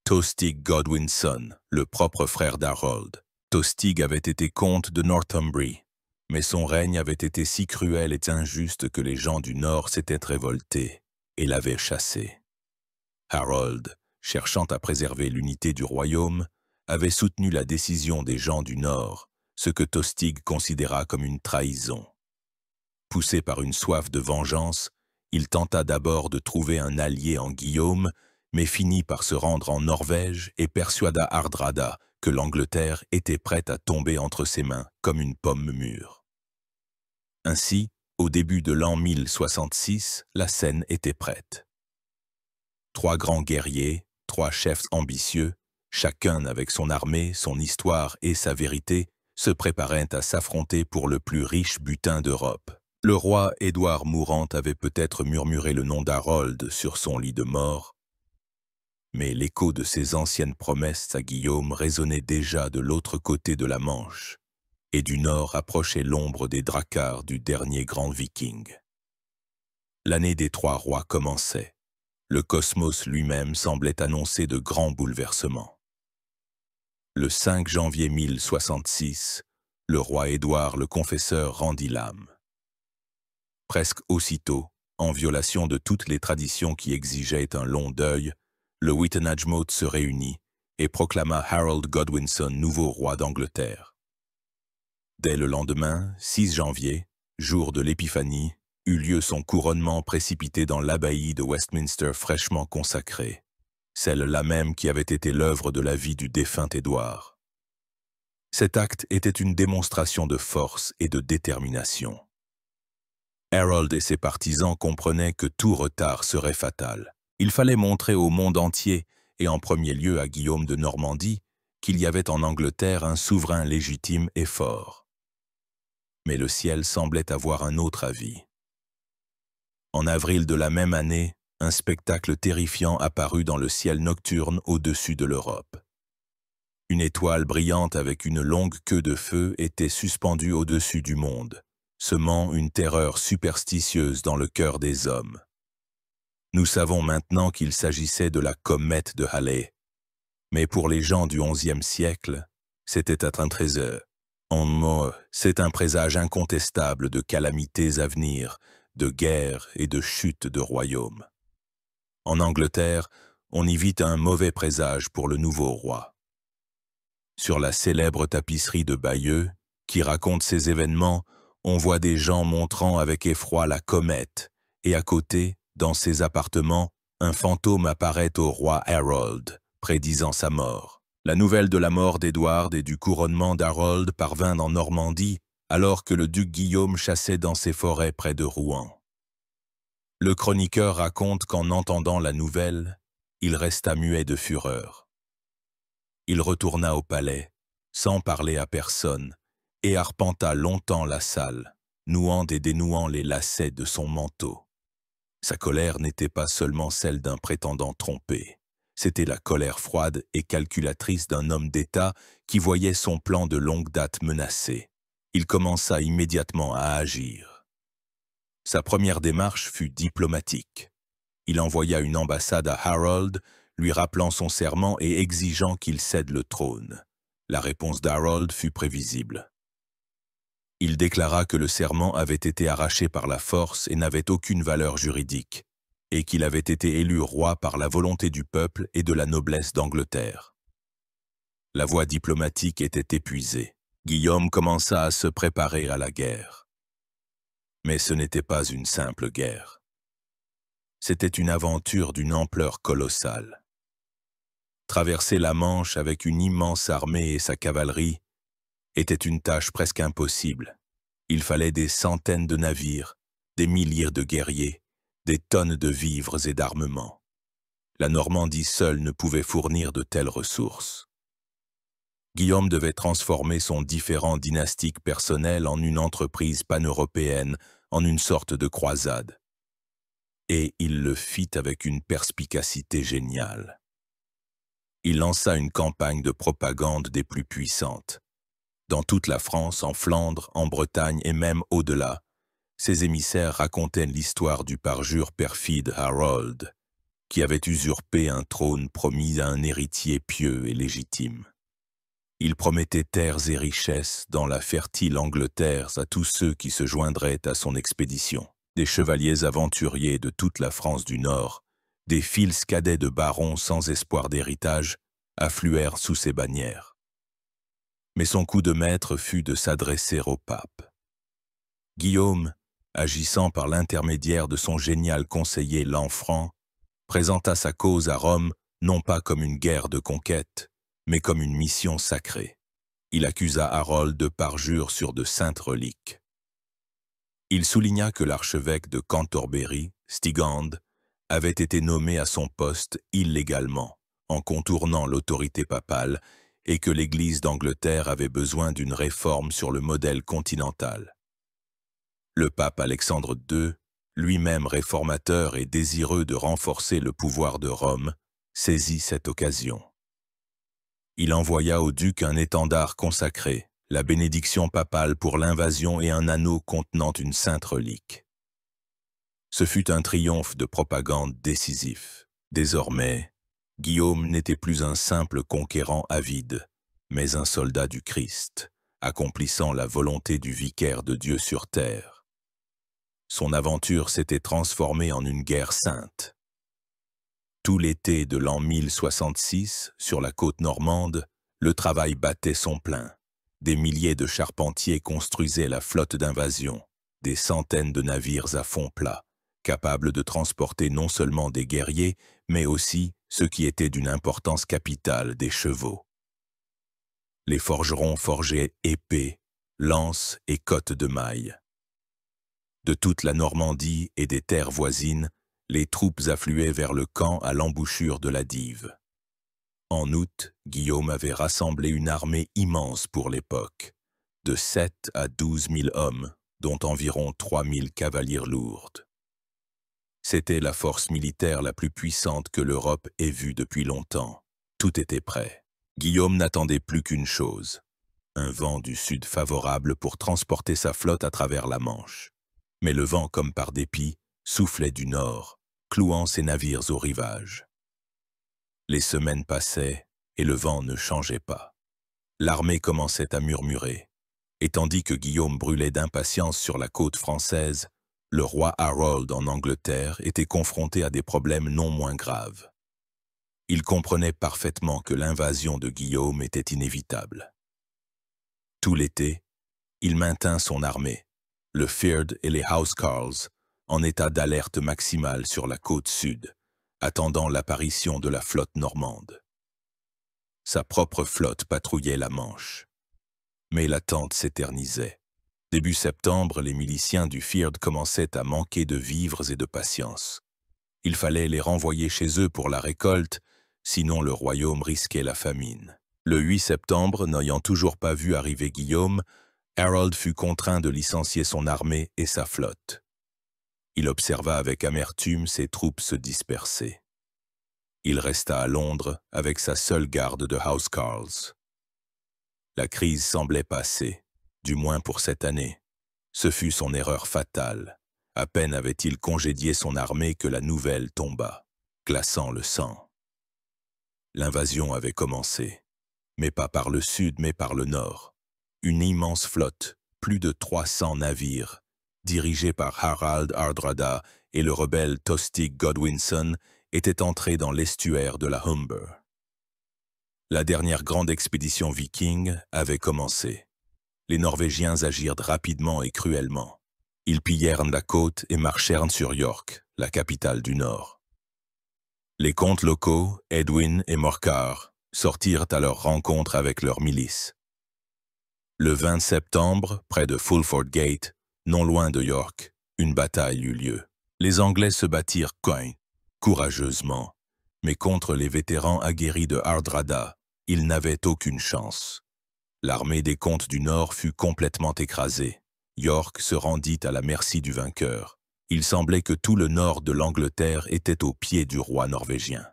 Tostig Godwinson, le propre frère d'Harold. Tostig avait été comte de Northumbrie, mais son règne avait été si cruel et injuste que les gens du Nord s'étaient révoltés et l'avaient chassé. Harold, cherchant à préserver l'unité du royaume, avait soutenu la décision des gens du Nord, ce que Tostig considéra comme une trahison. Poussé par une soif de vengeance, il tenta d'abord de trouver un allié en Guillaume, mais finit par se rendre en Norvège et persuada Hardrada que l'Angleterre était prête à tomber entre ses mains comme une pomme mûre. Ainsi, au début de l'an 1066, la scène était prête. 3 grands guerriers, 3 chefs ambitieux, chacun avec son armée, son histoire et sa vérité, se préparaient à s'affronter pour le plus riche butin d'Europe. Le roi Édouard mourant avait peut-être murmuré le nom d'Harold sur son lit de mort, mais l'écho de ses anciennes promesses à Guillaume résonnait déjà de l'autre côté de la Manche, et du nord approchait l'ombre des Drakkar du dernier grand viking. L'année des 3 rois commençait. Le cosmos lui-même semblait annoncer de grands bouleversements. Le 5 janvier 1066, le roi Édouard le Confesseur rendit l'âme. Presque aussitôt, en violation de toutes les traditions qui exigeaient un long deuil, le Witenagemot se réunit et proclama Harold Godwinson nouveau roi d'Angleterre. Dès le lendemain, 6 janvier, jour de l'Épiphanie, eut lieu son couronnement précipité dans l'abbaye de Westminster fraîchement consacrée, celle-là même qui avait été l'œuvre de la vie du défunt Édouard. Cet acte était une démonstration de force et de détermination. Harold et ses partisans comprenaient que tout retard serait fatal. Il fallait montrer au monde entier, et en premier lieu à Guillaume de Normandie, qu'il y avait en Angleterre un souverain légitime et fort. Mais le ciel semblait avoir un autre avis. En avril de la même année, un spectacle terrifiant apparut dans le ciel nocturne au-dessus de l'Europe. Une étoile brillante avec une longue queue de feu était suspendue au-dessus du monde, semant une terreur superstitieuse dans le cœur des hommes. Nous savons maintenant qu'il s'agissait de la comète de Halley, mais pour les gens du XIe siècle, c'était un trésor. En mots, c'est un présage incontestable de calamités à venir, de guerres et de chutes de royaumes. En Angleterre, on y vit un mauvais présage pour le nouveau roi. Sur la célèbre tapisserie de Bayeux, qui raconte ces événements, on voit des gens montrant avec effroi la comète, et à côté, dans ses appartements, un fantôme apparaît au roi Harold, prédisant sa mort. La nouvelle de la mort d'Édouard et du couronnement d'Harold parvint en Normandie, alors que le duc Guillaume chassait dans ses forêts près de Rouen. Le chroniqueur raconte qu'en entendant la nouvelle, il resta muet de fureur. Il retourna au palais, sans parler à personne, et arpenta longtemps la salle, nouant et dénouant les lacets de son manteau. Sa colère n'était pas seulement celle d'un prétendant trompé. C'était la colère froide et calculatrice d'un homme d'État qui voyait son plan de longue date menacé. Il commença immédiatement à agir. Sa première démarche fut diplomatique. Il envoya une ambassade à Harold, lui rappelant son serment et exigeant qu'il cède le trône. La réponse d'Harold fut prévisible. Il déclara que le serment avait été arraché par la force et n'avait aucune valeur juridique, et qu'il avait été élu roi par la volonté du peuple et de la noblesse d'Angleterre. La voie diplomatique était épuisée. Guillaume commença à se préparer à la guerre. Mais ce n'était pas une simple guerre. C'était une aventure d'une ampleur colossale. Traverser la Manche avec une immense armée et sa cavalerie était une tâche presque impossible. Il fallait des centaines de navires, des milliers de guerriers, des tonnes de vivres et d'armements. La Normandie seule ne pouvait fournir de telles ressources. Guillaume devait transformer son différend dynastique personnel en une entreprise pan-européenne, en une sorte de croisade. Et il le fit avec une perspicacité géniale. Il lança une campagne de propagande des plus puissantes, Dans toute la France, en Flandre, en Bretagne et même au-delà, ces émissaires racontaient l'histoire du parjure perfide Harold, qui avait usurpé un trône promis à un héritier pieux et légitime. Il promettait terres et richesses dans la fertile Angleterre à tous ceux qui se joindraient à son expédition. Des chevaliers aventuriers de toute la France du Nord, des fils cadets de barons sans espoir d'héritage, affluèrent sous ses bannières. Mais son coup de maître fut de s'adresser au pape. Guillaume, agissant par l'intermédiaire de son génial conseiller Lanfranc, présenta sa cause à Rome non pas comme une guerre de conquête, mais comme une mission sacrée. Il accusa Harold de parjure sur de saintes reliques. Il souligna que l'archevêque de Cantorbéry, Stigand, avait été nommé à son poste illégalement, en contournant l'autorité papale, et que l'Église d'Angleterre avait besoin d'une réforme sur le modèle continental. Le pape Alexandre II, lui-même réformateur et désireux de renforcer le pouvoir de Rome, saisit cette occasion. Il envoya au duc un étendard consacré, la bénédiction papale pour l'invasion et un anneau contenant une sainte relique. Ce fut un triomphe de propagande décisif. Désormais, Guillaume n'était plus un simple conquérant avide, mais un soldat du Christ, accomplissant la volonté du vicaire de Dieu sur terre. Son aventure s'était transformée en une guerre sainte. Tout l'été de l'an 1066, sur la côte normande, le travail battait son plein. Des milliers de charpentiers construisaient la flotte d'invasion, des centaines de navires à fond plat, capables de transporter non seulement des guerriers, mais aussi, ce qui était d'une importance capitale, des chevaux. Les forgerons forgeaient épées, lances et cottes de mailles. De toute la Normandie et des terres voisines, les troupes affluaient vers le camp à l'embouchure de la Dive. En août, Guillaume avait rassemblé une armée immense pour l'époque, de 7 à 12 000 hommes, dont environ 3 000 cavaliers lourds. C'était la force militaire la plus puissante que l'Europe ait vue depuis longtemps. Tout était prêt. Guillaume n'attendait plus qu'une chose, un vent du sud favorable pour transporter sa flotte à travers la Manche. Mais le vent, comme par dépit, soufflait du nord, clouant ses navires au rivage. Les semaines passaient et le vent ne changeait pas. L'armée commençait à murmurer, et tandis que Guillaume brûlait d'impatience sur la côte française, le roi Harold en Angleterre était confronté à des problèmes non moins graves. Il comprenait parfaitement que l'invasion de Guillaume était inévitable. Tout l'été, il maintint son armée, le Fyrd et les Housecarls, en état d'alerte maximale sur la côte sud, attendant l'apparition de la flotte normande. Sa propre flotte patrouillait la Manche. Mais l'attente s'éternisait. Début septembre, les miliciens du Fyrd commençaient à manquer de vivres et de patience. Il fallait les renvoyer chez eux pour la récolte, sinon le royaume risquait la famine. Le 8 septembre, n'ayant toujours pas vu arriver Guillaume, Harold fut contraint de licencier son armée et sa flotte. Il observa avec amertume ses troupes se disperser. Il resta à Londres avec sa seule garde de Housecarls. La crise semblait passer, du moins pour cette année. Ce fut son erreur fatale. À peine avait-il congédié son armée que la nouvelle tomba, glaçant le sang. L'invasion avait commencé, mais pas par le sud mais par le nord. Une immense flotte, plus de 300 navires, dirigée par Harald Hardrada et le rebelle Tostig Godwinson, était entrée dans l'estuaire de la Humber. La dernière grande expédition viking avait commencé. Les Norvégiens agirent rapidement et cruellement. Ils pillèrent la côte et marchèrent sur York, la capitale du Nord. Les comtes locaux, Edwin et Morcar, sortirent à leur rencontre avec leurs milices. Le 20 septembre, près de Fulford Gate, non loin de York, une bataille eut lieu. Les Anglais se battirent courageusement, mais contre les vétérans aguerris de Hardrada, ils n'avaient aucune chance. L'armée des comtes du Nord fut complètement écrasée. York se rendit à la merci du vainqueur. Il semblait que tout le nord de l'Angleterre était aux pieds du roi norvégien.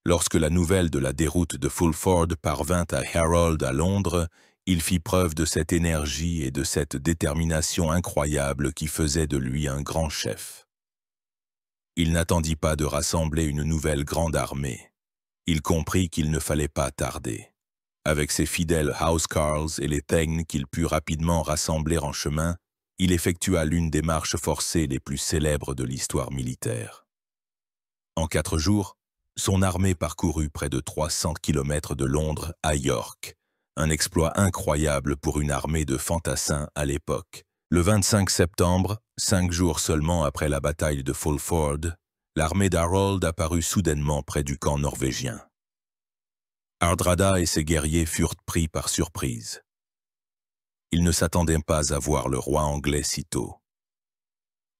Lorsque la nouvelle de la déroute de Fulford parvint à Harold à Londres, Il fit preuve de cette énergie et de cette détermination incroyable qui faisaient de lui un grand chef. Il n'attendit pas de rassembler une nouvelle grande armée. Il comprit qu'il ne fallait pas tarder. Avec ses fidèles housecarls et les Thegn qu'il put rapidement rassembler en chemin, il effectua l'une des marches forcées les plus célèbres de l'histoire militaire. En 4 jours, son armée parcourut près de 300 kilomètres de Londres à York, un exploit incroyable pour une armée de fantassins à l'époque. Le 25 septembre, 5 jours seulement après la bataille de Fulford, l'armée d'Harold apparut soudainement près du camp norvégien. Hardrada et ses guerriers furent pris par surprise. Ils ne s'attendaient pas à voir le roi anglais si tôt.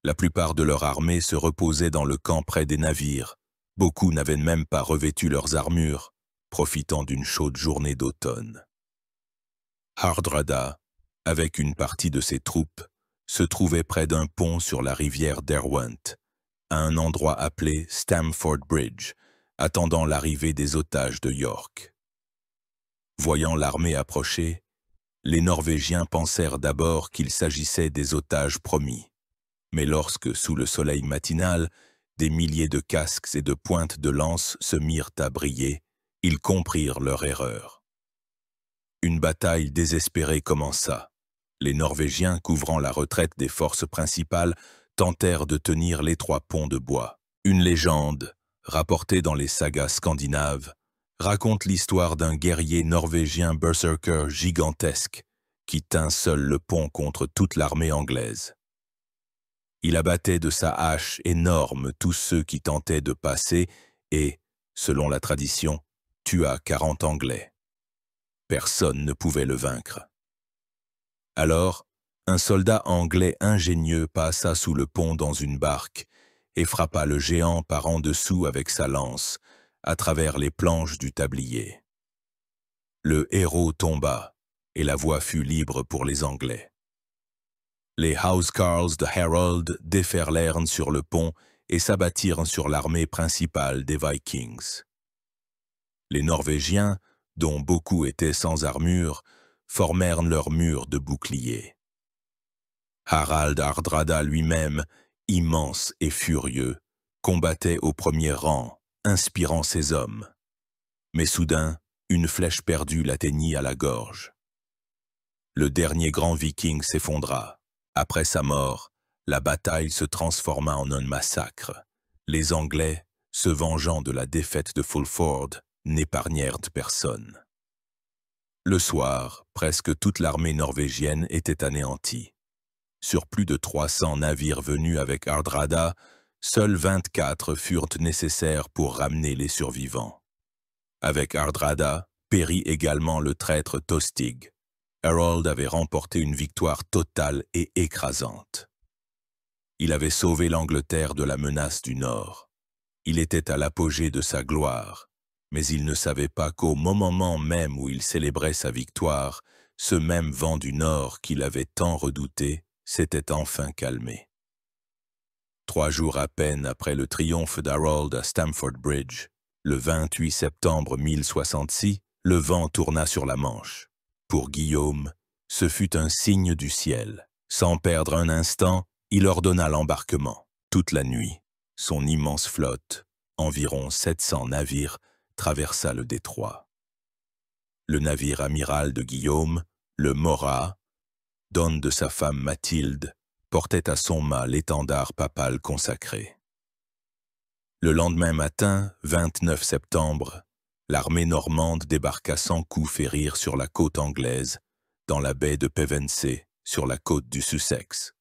La plupart de leur armée se reposait dans le camp près des navires. Beaucoup n'avaient même pas revêtu leurs armures, profitant d'une chaude journée d'automne. Hardrada, avec une partie de ses troupes, se trouvait près d'un pont sur la rivière Derwent, à un endroit appelé Stamford Bridge, attendant l'arrivée des otages de York. Voyant l'armée approcher, les Norvégiens pensèrent d'abord qu'il s'agissait des otages promis. Mais lorsque, sous le soleil matinal, des milliers de casques et de pointes de lance se mirent à briller, ils comprirent leur erreur. Une bataille désespérée commença. Les Norvégiens, couvrant la retraite des forces principales, tentèrent de tenir l'étroit pont de bois. Une légende, rapportée dans les sagas scandinaves, raconte l'histoire d'un guerrier norvégien berserker gigantesque qui tint seul le pont contre toute l'armée anglaise. Il abattait de sa hache énorme tous ceux qui tentaient de passer et, selon la tradition, tua 40 Anglais. Personne ne pouvait le vaincre. Alors, un soldat anglais ingénieux passa sous le pont dans une barque et frappa le géant par en dessous avec sa lance, à travers les planches du tablier. Le héros tomba, et la voie fut libre pour les Anglais. Les housecarls de Harold déferlèrent sur le pont et s'abattirent sur l'armée principale des Vikings. Les Norvégiens, dont beaucoup étaient sans armure, formèrent leur mur de boucliers. Harald Hardrada lui-même, immense et furieux, combattait au premier rang, inspirant ses hommes. Mais soudain, une flèche perdue l'atteignit à la gorge. Le dernier grand viking s'effondra. Après sa mort, la bataille se transforma en un massacre. Les Anglais, se vengeant de la défaite de Fulford, n'épargnèrent personne. Le soir, presque toute l'armée norvégienne était anéantie. Sur plus de 300 navires venus avec Hardrada, seuls 24 furent nécessaires pour ramener les survivants. Avec Hardrada, périt également le traître Tostig. Harold avait remporté une victoire totale et écrasante. Il avait sauvé l'Angleterre de la menace du Nord. Il était à l'apogée de sa gloire, mais il ne savait pas qu'au moment même où il célébrait sa victoire, ce même vent du Nord qu'il avait tant redouté s'était enfin calmé. 3 jours à peine après le triomphe d'Harold à Stamford Bridge, le 28 septembre 1066, le vent tourna sur la Manche. Pour Guillaume, ce fut un signe du ciel. Sans perdre un instant, il ordonna l'embarquement. Toute la nuit, son immense flotte, environ 700 navires, traversa le détroit. Le navire amiral de Guillaume, le Morat, donne de sa femme Mathilde, portait à son mât l'étendard papal consacré. Le lendemain matin, 29 septembre, l'armée normande débarqua sans coup férir sur la côte anglaise, dans la baie de Pevensey, sur la côte du Sussex.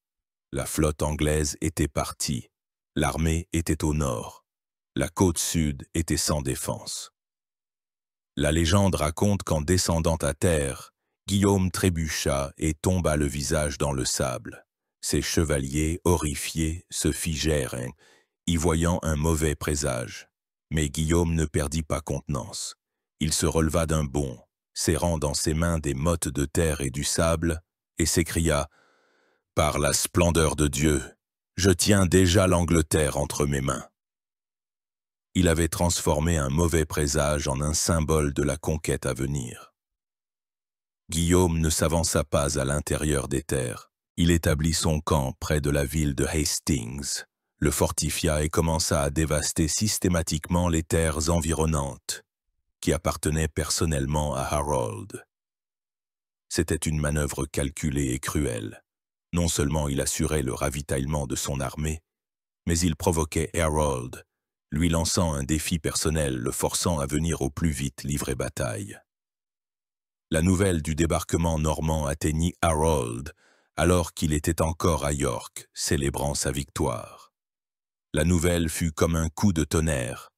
La flotte anglaise était partie, l'armée était au nord, la côte sud était sans défense. La légende raconte qu'en descendant à terre, Guillaume trébucha et tomba le visage dans le sable. Ses chevaliers, horrifiés, se figèrent, y voyant un mauvais présage. Mais Guillaume ne perdit pas contenance. Il se releva d'un bond, serrant dans ses mains des mottes de terre et du sable, et s'écria « Par la splendeur de Dieu, je tiens déjà l'Angleterre entre mes mains. » Il avait transformé un mauvais présage en un symbole de la conquête à venir. Guillaume ne s'avança pas à l'intérieur des terres. Il établit son camp près de la ville de Hastings, le fortifia et commença à dévaster systématiquement les terres environnantes, qui appartenaient personnellement à Harold. C'était une manœuvre calculée et cruelle. Non seulement il assurait le ravitaillement de son armée, mais il provoquait Harold, lui lançant un défi personnel le forçant à venir au plus vite livrer bataille. La nouvelle du débarquement normand atteignit Harold, alors qu'il était encore à York, célébrant sa victoire. La nouvelle fut comme un coup de tonnerre.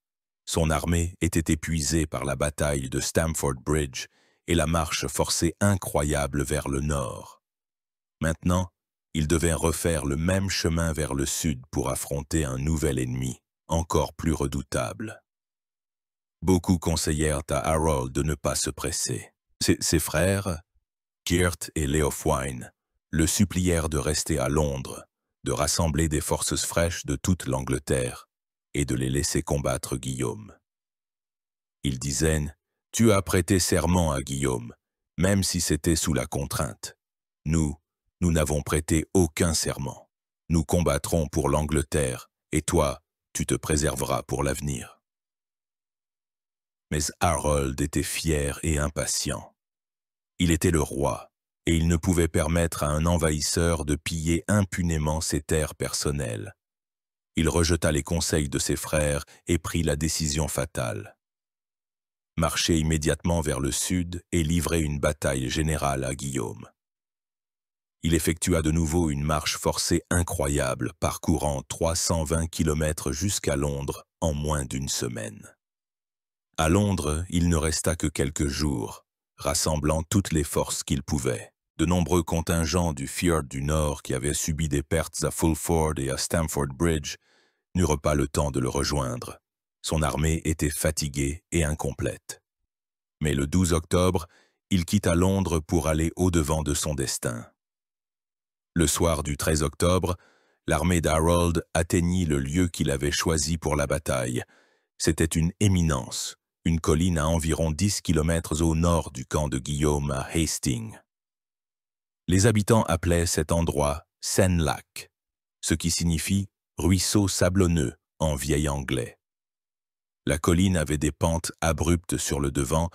Son armée était épuisée par la bataille de Stamford Bridge et la marche forcée incroyable vers le nord. Maintenant, il devait refaire le même chemin vers le sud pour affronter un nouvel ennemi, encore plus redoutable. Beaucoup conseillèrent à Harold de ne pas se presser. Ses frères, Geert et Leofwine, le supplièrent de rester à Londres, de rassembler des forces fraîches de toute l'Angleterre et de les laisser combattre Guillaume. Ils disaient « Tu as prêté serment à Guillaume, même si c'était sous la contrainte. Nous n'avons prêté aucun serment. Nous combattrons pour l'Angleterre, et toi, tu te préserveras pour l'avenir. » Mais Harold était fier et impatient. Il était le roi, et il ne pouvait permettre à un envahisseur de piller impunément ses terres personnelles. Il rejeta les conseils de ses frères et prit la décision fatale. Marcher immédiatement vers le sud et livrer une bataille générale à Guillaume. Il effectua de nouveau une marche forcée incroyable, parcourant 320 km jusqu'à Londres en moins d'une semaine. À Londres, il ne resta que quelques jours, rassemblant toutes les forces qu'il pouvait. De nombreux contingents du Fjord du Nord qui avaient subi des pertes à Fulford et à Stamford Bridge n'eurent pas le temps de le rejoindre. Son armée était fatiguée et incomplète. Mais le 12 octobre, il quitta Londres pour aller au-devant de son destin. Le soir du 13 octobre, l'armée d'Harold atteignit le lieu qu'il avait choisi pour la bataille. C'était une éminence, une colline à environ 10 km au nord du camp de Guillaume à Hastings. Les habitants appelaient cet endroit Senlac, ce qui signifie « ruisseau sablonneux » en vieil anglais. La colline avait des pentes abruptes sur le devant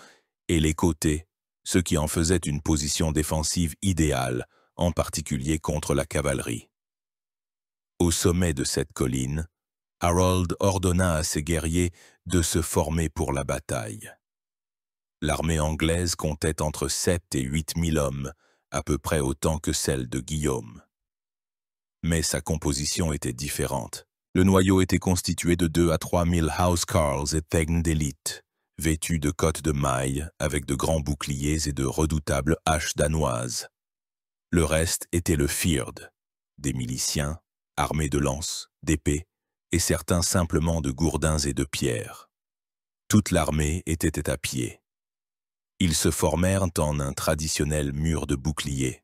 et les côtés, ce qui en faisait une position défensive idéale, en particulier contre la cavalerie. Au sommet de cette colline, Harold ordonna à ses guerriers de se former pour la bataille. L'armée anglaise comptait entre 7 et 8 000 hommes, à peu près autant que celle de Guillaume. Mais sa composition était différente. Le noyau était constitué de 2 à 3 000 housecarls et thegns d'élite, vêtus de cottes de mailles avec de grands boucliers et de redoutables haches danoises. Le reste était le Fjord, des miliciens, armés de lances, d'épées, et certains simplement de gourdins et de pierres. Toute l'armée était à pied. Ils se formèrent en un traditionnel mur de boucliers,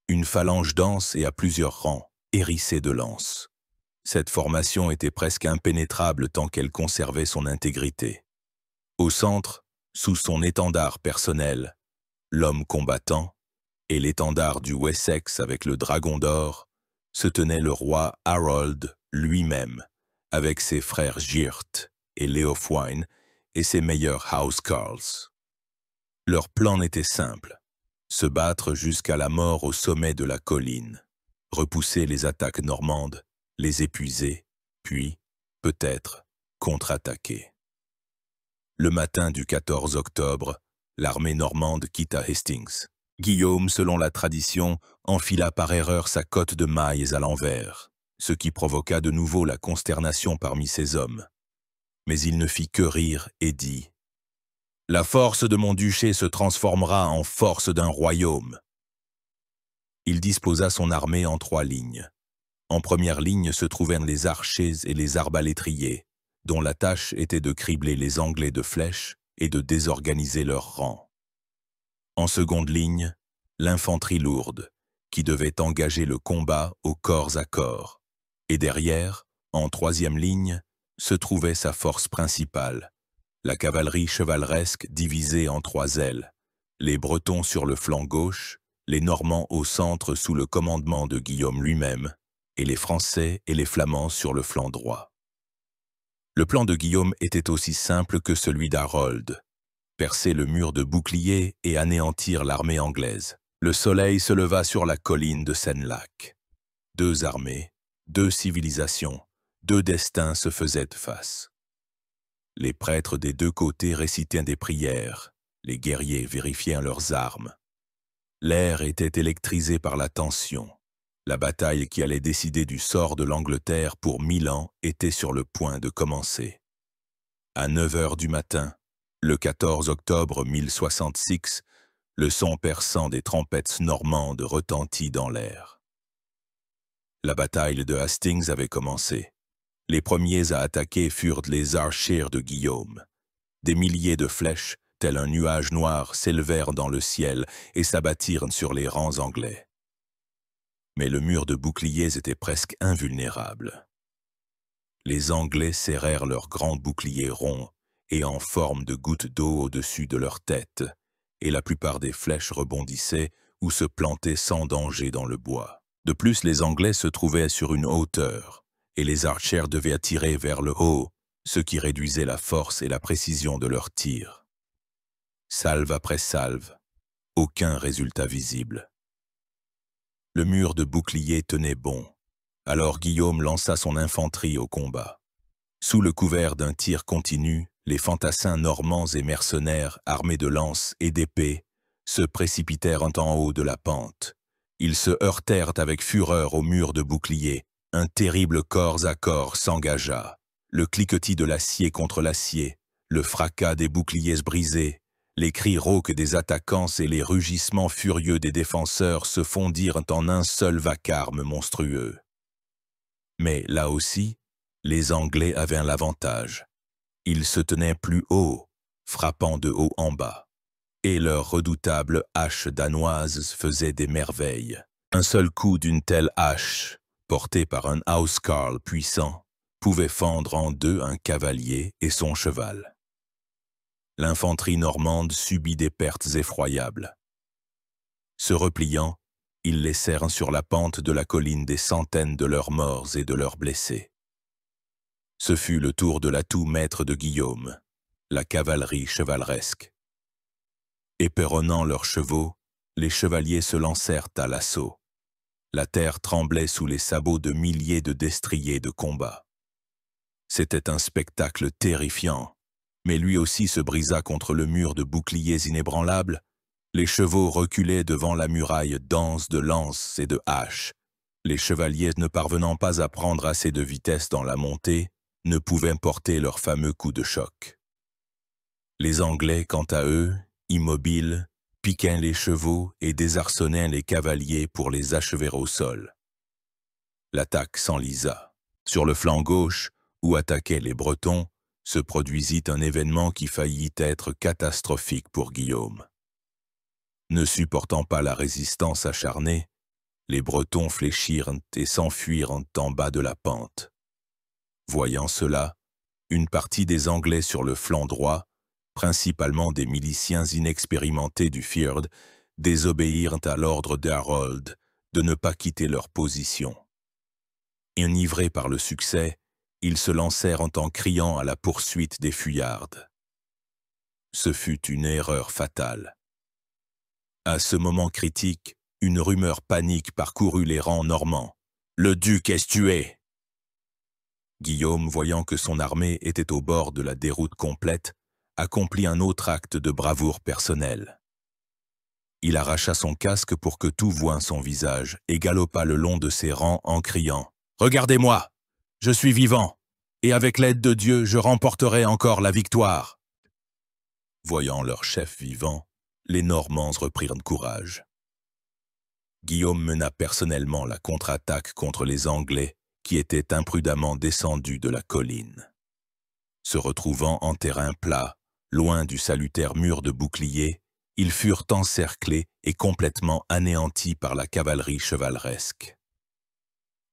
une phalange dense et à plusieurs rangs, hérissée de lances. Cette formation était presque impénétrable tant qu'elle conservait son intégrité. Au centre, sous son étendard personnel, l'homme combattant, et l'étendard du Wessex avec le dragon d'or, se tenait le roi Harold lui-même, avec ses frères Geert et Leofwine et ses meilleurs housecarls. Leur plan était simple, se battre jusqu'à la mort au sommet de la colline, repousser les attaques normandes, les épuiser, puis, peut-être, contre-attaquer. Le matin du 14 octobre, l'armée normande quitta Hastings. Guillaume, selon la tradition, enfila par erreur sa cotte de mailles à l'envers, ce qui provoqua de nouveau la consternation parmi ses hommes. Mais il ne fit que rire et dit « La force de mon duché se transformera en force d'un royaume. » Il disposa son armée en 3 lignes. En première ligne se trouvaient les archers et les arbalétriers, dont la tâche était de cribler les Anglais de flèches et de désorganiser leurs rangs. En seconde ligne, l'infanterie lourde, qui devait engager le combat au corps à corps. Et derrière, en 3e ligne, se trouvait sa force principale, la cavalerie chevaleresque divisée en 3 ailes, Les Bretons sur le flanc gauche, les Normands au centre sous le commandement de Guillaume lui-même, et les Français et les Flamands sur le flanc droit. Le plan de Guillaume était aussi simple que celui d'Harold: percer le mur de boucliers et anéantir l'armée anglaise. Le soleil se leva sur la colline de Senlac. Deux armées, deux civilisations, deux destins se faisaient face. Les prêtres des deux côtés récitaient des prières, les guerriers vérifiaient leurs armes. L'air était électrisé par la tension. La bataille qui allait décider du sort de l'Angleterre pour 1000 ans était sur le point de commencer. À 9 heures du matin, le 14 octobre 1066, le son perçant des trompettes normandes retentit dans l'air. La bataille de Hastings avait commencé. Les premiers à attaquer furent les archers de Guillaume. Des milliers de flèches, tel un nuage noir, s'élevèrent dans le ciel et s'abattirent sur les rangs anglais. Mais le mur de boucliers était presque invulnérable. Les Anglais serrèrent leurs grands boucliers ronds et en forme de gouttes d'eau au-dessus de leur tête, et la plupart des flèches rebondissaient ou se plantaient sans danger dans le bois. De plus, les Anglais se trouvaient sur une hauteur, et les archers devaient tirer vers le haut, ce qui réduisait la force et la précision de leurs tirs. Salve après salve, aucun résultat visible. Le mur de boucliers tenait bon, alors Guillaume lança son infanterie au combat. Sous le couvert d'un tir continu, les fantassins normands et mercenaires, armés de lances et d'épées, se précipitèrent en haut de la pente. Ils se heurtèrent avec fureur au mur de boucliers. Un terrible corps à corps s'engagea. Le cliquetis de l'acier contre l'acier, le fracas des boucliers brisés, les cris rauques des attaquants et les rugissements furieux des défenseurs se fondirent en un seul vacarme monstrueux. Mais là aussi, les Anglais avaient l'avantage. Ils se tenaient plus haut, frappant de haut en bas, et leurs redoutables haches danoises faisaient des merveilles. Un seul coup d'une telle hache, porté par un housecarl puissant, pouvait fendre en deux un cavalier et son cheval. L'infanterie normande subit des pertes effroyables. Se repliant, ils laissèrent sur la pente de la colline des centaines de leurs morts et de leurs blessés. Ce fut le tour de l'atout maître de Guillaume, la cavalerie chevaleresque. Éperonnant leurs chevaux, les chevaliers se lancèrent à l'assaut. La terre tremblait sous les sabots de milliers de destriers de combat. C'était un spectacle terrifiant, mais lui aussi se brisa contre le mur de boucliers inébranlables. Les chevaux reculaient devant la muraille dense de lances et de haches. Les chevaliers, ne parvenant pas à prendre assez de vitesse dans la montée, ne pouvaient porter leur fameux coup de choc. Les Anglais, quant à eux, immobiles, piquaient les chevaux et désarçonnaient les cavaliers pour les achever au sol. L'attaque s'enlisa. Sur le flanc gauche, où attaquaient les Bretons, se produisit un événement qui faillit être catastrophique pour Guillaume. Ne supportant pas la résistance acharnée, les Bretons fléchirent et s'enfuirent en bas de la pente. Voyant cela, une partie des Anglais sur le flanc droit, principalement des miliciens inexpérimentés du Fyrd, désobéirent à l'ordre d'Harold de ne pas quitter leur position. Enivrés par le succès, ils se lancèrent en criant à la poursuite des fuyards. Ce fut une erreur fatale. À ce moment critique, une rumeur panique parcourut les rangs normands. « Le duc est tué !» Guillaume, voyant que son armée était au bord de la déroute complète, accomplit un autre acte de bravoure personnelle. Il arracha son casque pour que tout voie son visage et galopa le long de ses rangs en criant « Regardez-moi, je suis vivant, et avec l'aide de Dieu, je remporterai encore la victoire !» Voyant leur chef vivant, les Normands reprirent courage. Guillaume mena personnellement la contre-attaque contre les Anglais qui étaient imprudemment descendus de la colline. Se retrouvant en terrain plat, loin du salutaire mur de boucliers, ils furent encerclés et complètement anéantis par la cavalerie chevaleresque.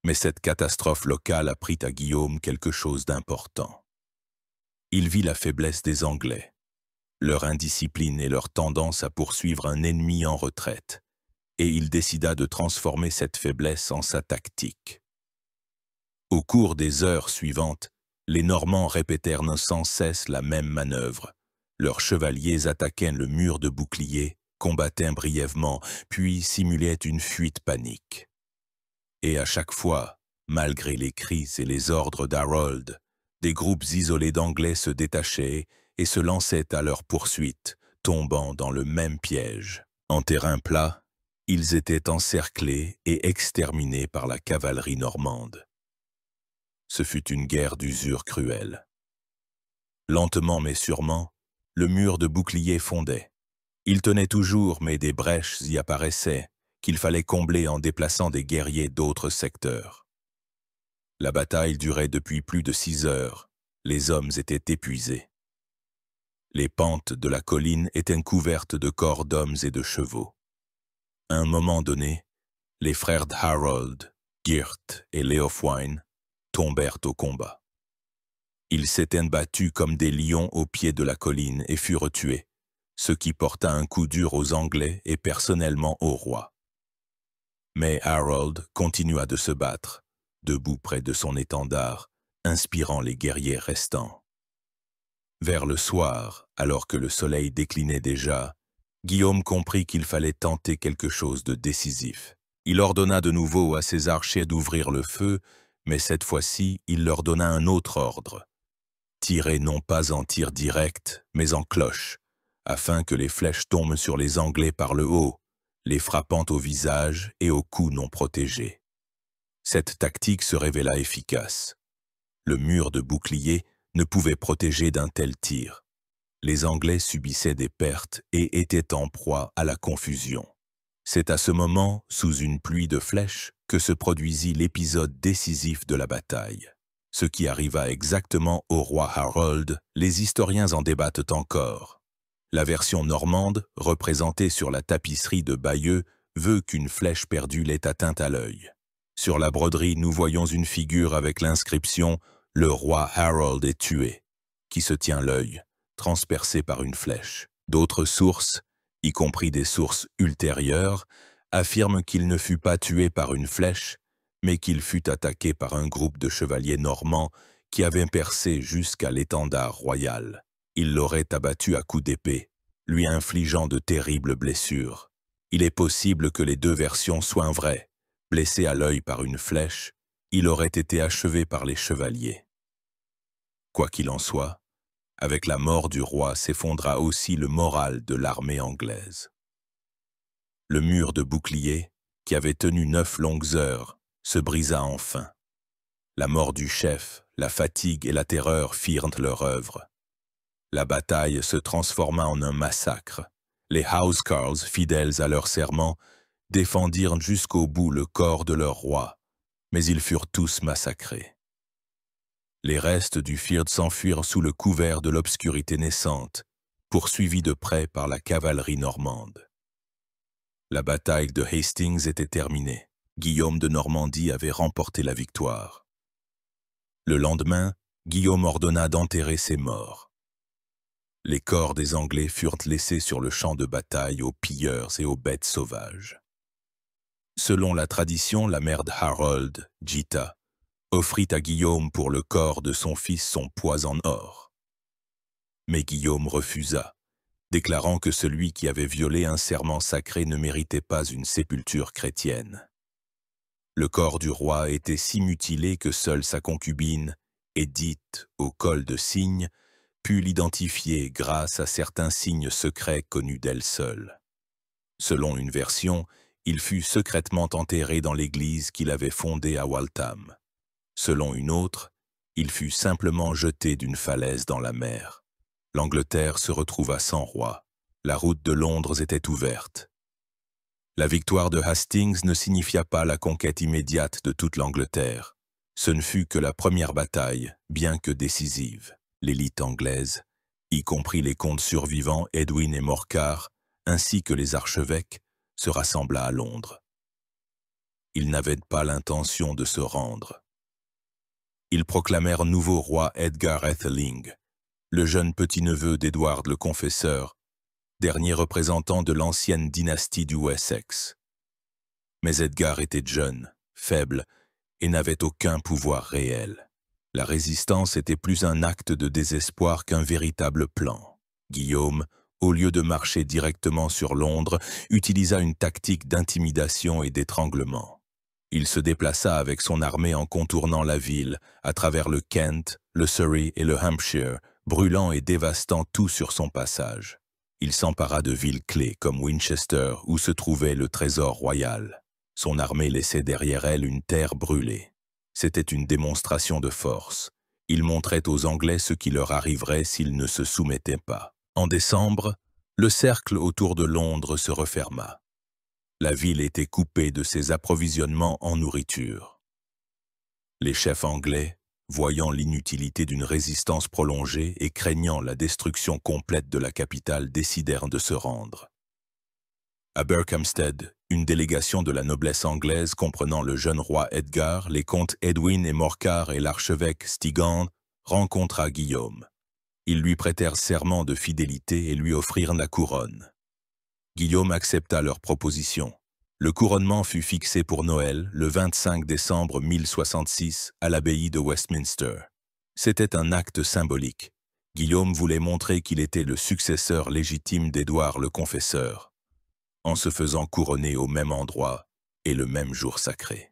Mais cette catastrophe locale apprit à Guillaume quelque chose d'important. Il vit la faiblesse des Anglais. leur indiscipline et leur tendance à poursuivre un ennemi en retraite, et il décida de transformer cette faiblesse en sa tactique. Au cours des heures suivantes, les Normands répétèrent sans cesse la même manœuvre. Leurs chevaliers attaquaient le mur de boucliers, combattaient brièvement, puis simulaient une fuite panique. Et à chaque fois, malgré les cris et les ordres d'Harold, des groupes isolés d'Anglais se détachaient et se lançaient à leur poursuite, tombant dans le même piège. En terrain plat, ils étaient encerclés et exterminés par la cavalerie normande. Ce fut une guerre d'usure cruelle. Lentement mais sûrement, le mur de boucliers fondait. Il tenait toujours, mais des brèches y apparaissaient, qu'il fallait combler en déplaçant des guerriers d'autres secteurs. La bataille durait depuis plus de 6 heures. Les hommes étaient épuisés. Les pentes de la colline étaient couvertes de corps d'hommes et de chevaux. À un moment donné, les frères d'Harold, Geert et Leofwine tombèrent au combat. Ils s'étaient battus comme des lions au pied de la colline et furent tués, ce qui porta un coup dur aux Anglais et personnellement au roi. Mais Harold continua de se battre, debout près de son étendard, inspirant les guerriers restants. Vers le soir, alors que le soleil déclinait déjà, Guillaume comprit qu'il fallait tenter quelque chose de décisif. Il ordonna de nouveau à ses archers d'ouvrir le feu, mais cette fois-ci, il leur donna un autre ordre. Tirer non pas en tir direct, mais en cloche, afin que les flèches tombent sur les Anglais par le haut, les frappant au visage et au cou non protégé. Cette tactique se révéla efficace. Le mur de bouclier ne pouvait protéger d'un tel tir. Les Anglais subissaient des pertes et étaient en proie à la confusion. C'est à ce moment, sous une pluie de flèches, que se produisit l'épisode décisif de la bataille. Ce qui arriva exactement au roi Harold, les historiens en débattent encore. La version normande, représentée sur la tapisserie de Bayeux, veut qu'une flèche perdue l'ait atteinte à l'œil. Sur la broderie, nous voyons une figure avec l'inscription « Le roi Harold est tué », qui se tient l'œil, transpercé par une flèche. D'autres sources, y compris des sources ultérieures, affirment qu'il ne fut pas tué par une flèche, mais qu'il fut attaqué par un groupe de chevaliers normands qui avaient percé jusqu'à l'étendard royal. Ils l'auraient abattu à coups d'épée, lui infligeant de terribles blessures. Il est possible que les deux versions soient vraies. Blessé à l'œil par une flèche, il aurait été achevé par les chevaliers. Quoi qu'il en soit, avec la mort du roi s'effondra aussi le moral de l'armée anglaise. Le mur de bouclier, qui avait tenu 9 longues heures, se brisa enfin. La mort du chef, la fatigue et la terreur firent leur œuvre. La bataille se transforma en un massacre. Les housecarls, fidèles à leur serment, défendirent jusqu'au bout le corps de leur roi, mais ils furent tous massacrés. Les restes du Fyrd s'enfuirent sous le couvert de l'obscurité naissante, poursuivis de près par la cavalerie normande. La bataille de Hastings était terminée. Guillaume de Normandie avait remporté la victoire. Le lendemain, Guillaume ordonna d'enterrer ses morts. Les corps des Anglais furent laissés sur le champ de bataille aux pilleurs et aux bêtes sauvages. Selon la tradition, la mère d'Harold, Gita, offrit à Guillaume pour le corps de son fils son poids en or. Mais Guillaume refusa, déclarant que celui qui avait violé un serment sacré ne méritait pas une sépulture chrétienne. Le corps du roi était si mutilé que seule sa concubine, Édith, au col de cygne, put l'identifier grâce à certains signes secrets connus d'elle seule. Selon une version, il fut secrètement enterré dans l'église qu'il avait fondée à Waltham. Selon une autre, il fut simplement jeté d'une falaise dans la mer. L'Angleterre se retrouva sans roi. La route de Londres était ouverte. La victoire de Hastings ne signifia pas la conquête immédiate de toute l'Angleterre. Ce ne fut que la première bataille, bien que décisive. L'élite anglaise, y compris les comtes survivants Edwin et Morcar, ainsi que les archevêques, se rassembla à Londres. Ils n'avaient pas l'intention de se rendre. Ils proclamèrent nouveau roi Edgar Atheling, le jeune petit-neveu d'Édouard le Confesseur, dernier représentant de l'ancienne dynastie du Wessex. Mais Edgar était jeune, faible, et n'avait aucun pouvoir réel. La résistance était plus un acte de désespoir qu'un véritable plan. Guillaume, au lieu de marcher directement sur Londres, utilisa une tactique d'intimidation et d'étranglement. Il se déplaça avec son armée en contournant la ville, à travers le Kent, le Surrey et le Hampshire, brûlant et dévastant tout sur son passage. Il s'empara de villes clés comme Winchester, où se trouvait le trésor royal. Son armée laissait derrière elle une terre brûlée. C'était une démonstration de force. Il montrait aux Anglais ce qui leur arriverait s'ils ne se soumettaient pas. En décembre, le cercle autour de Londres se referma. La ville était coupée de ses approvisionnements en nourriture. Les chefs anglais, voyant l'inutilité d'une résistance prolongée et craignant la destruction complète de la capitale, décidèrent de se rendre. À Berkhamsted, une délégation de la noblesse anglaise comprenant le jeune roi Edgar, les comtes Edwin et Morcar et l'archevêque Stigand rencontra Guillaume. Ils lui prêtèrent serment de fidélité et lui offrirent la couronne. Guillaume accepta leur proposition. Le couronnement fut fixé pour Noël, le 25 décembre 1066, à l'abbaye de Westminster. C'était un acte symbolique. Guillaume voulait montrer qu'il était le successeur légitime d'Édouard le Confesseur, en se faisant couronner au même endroit et le même jour sacré.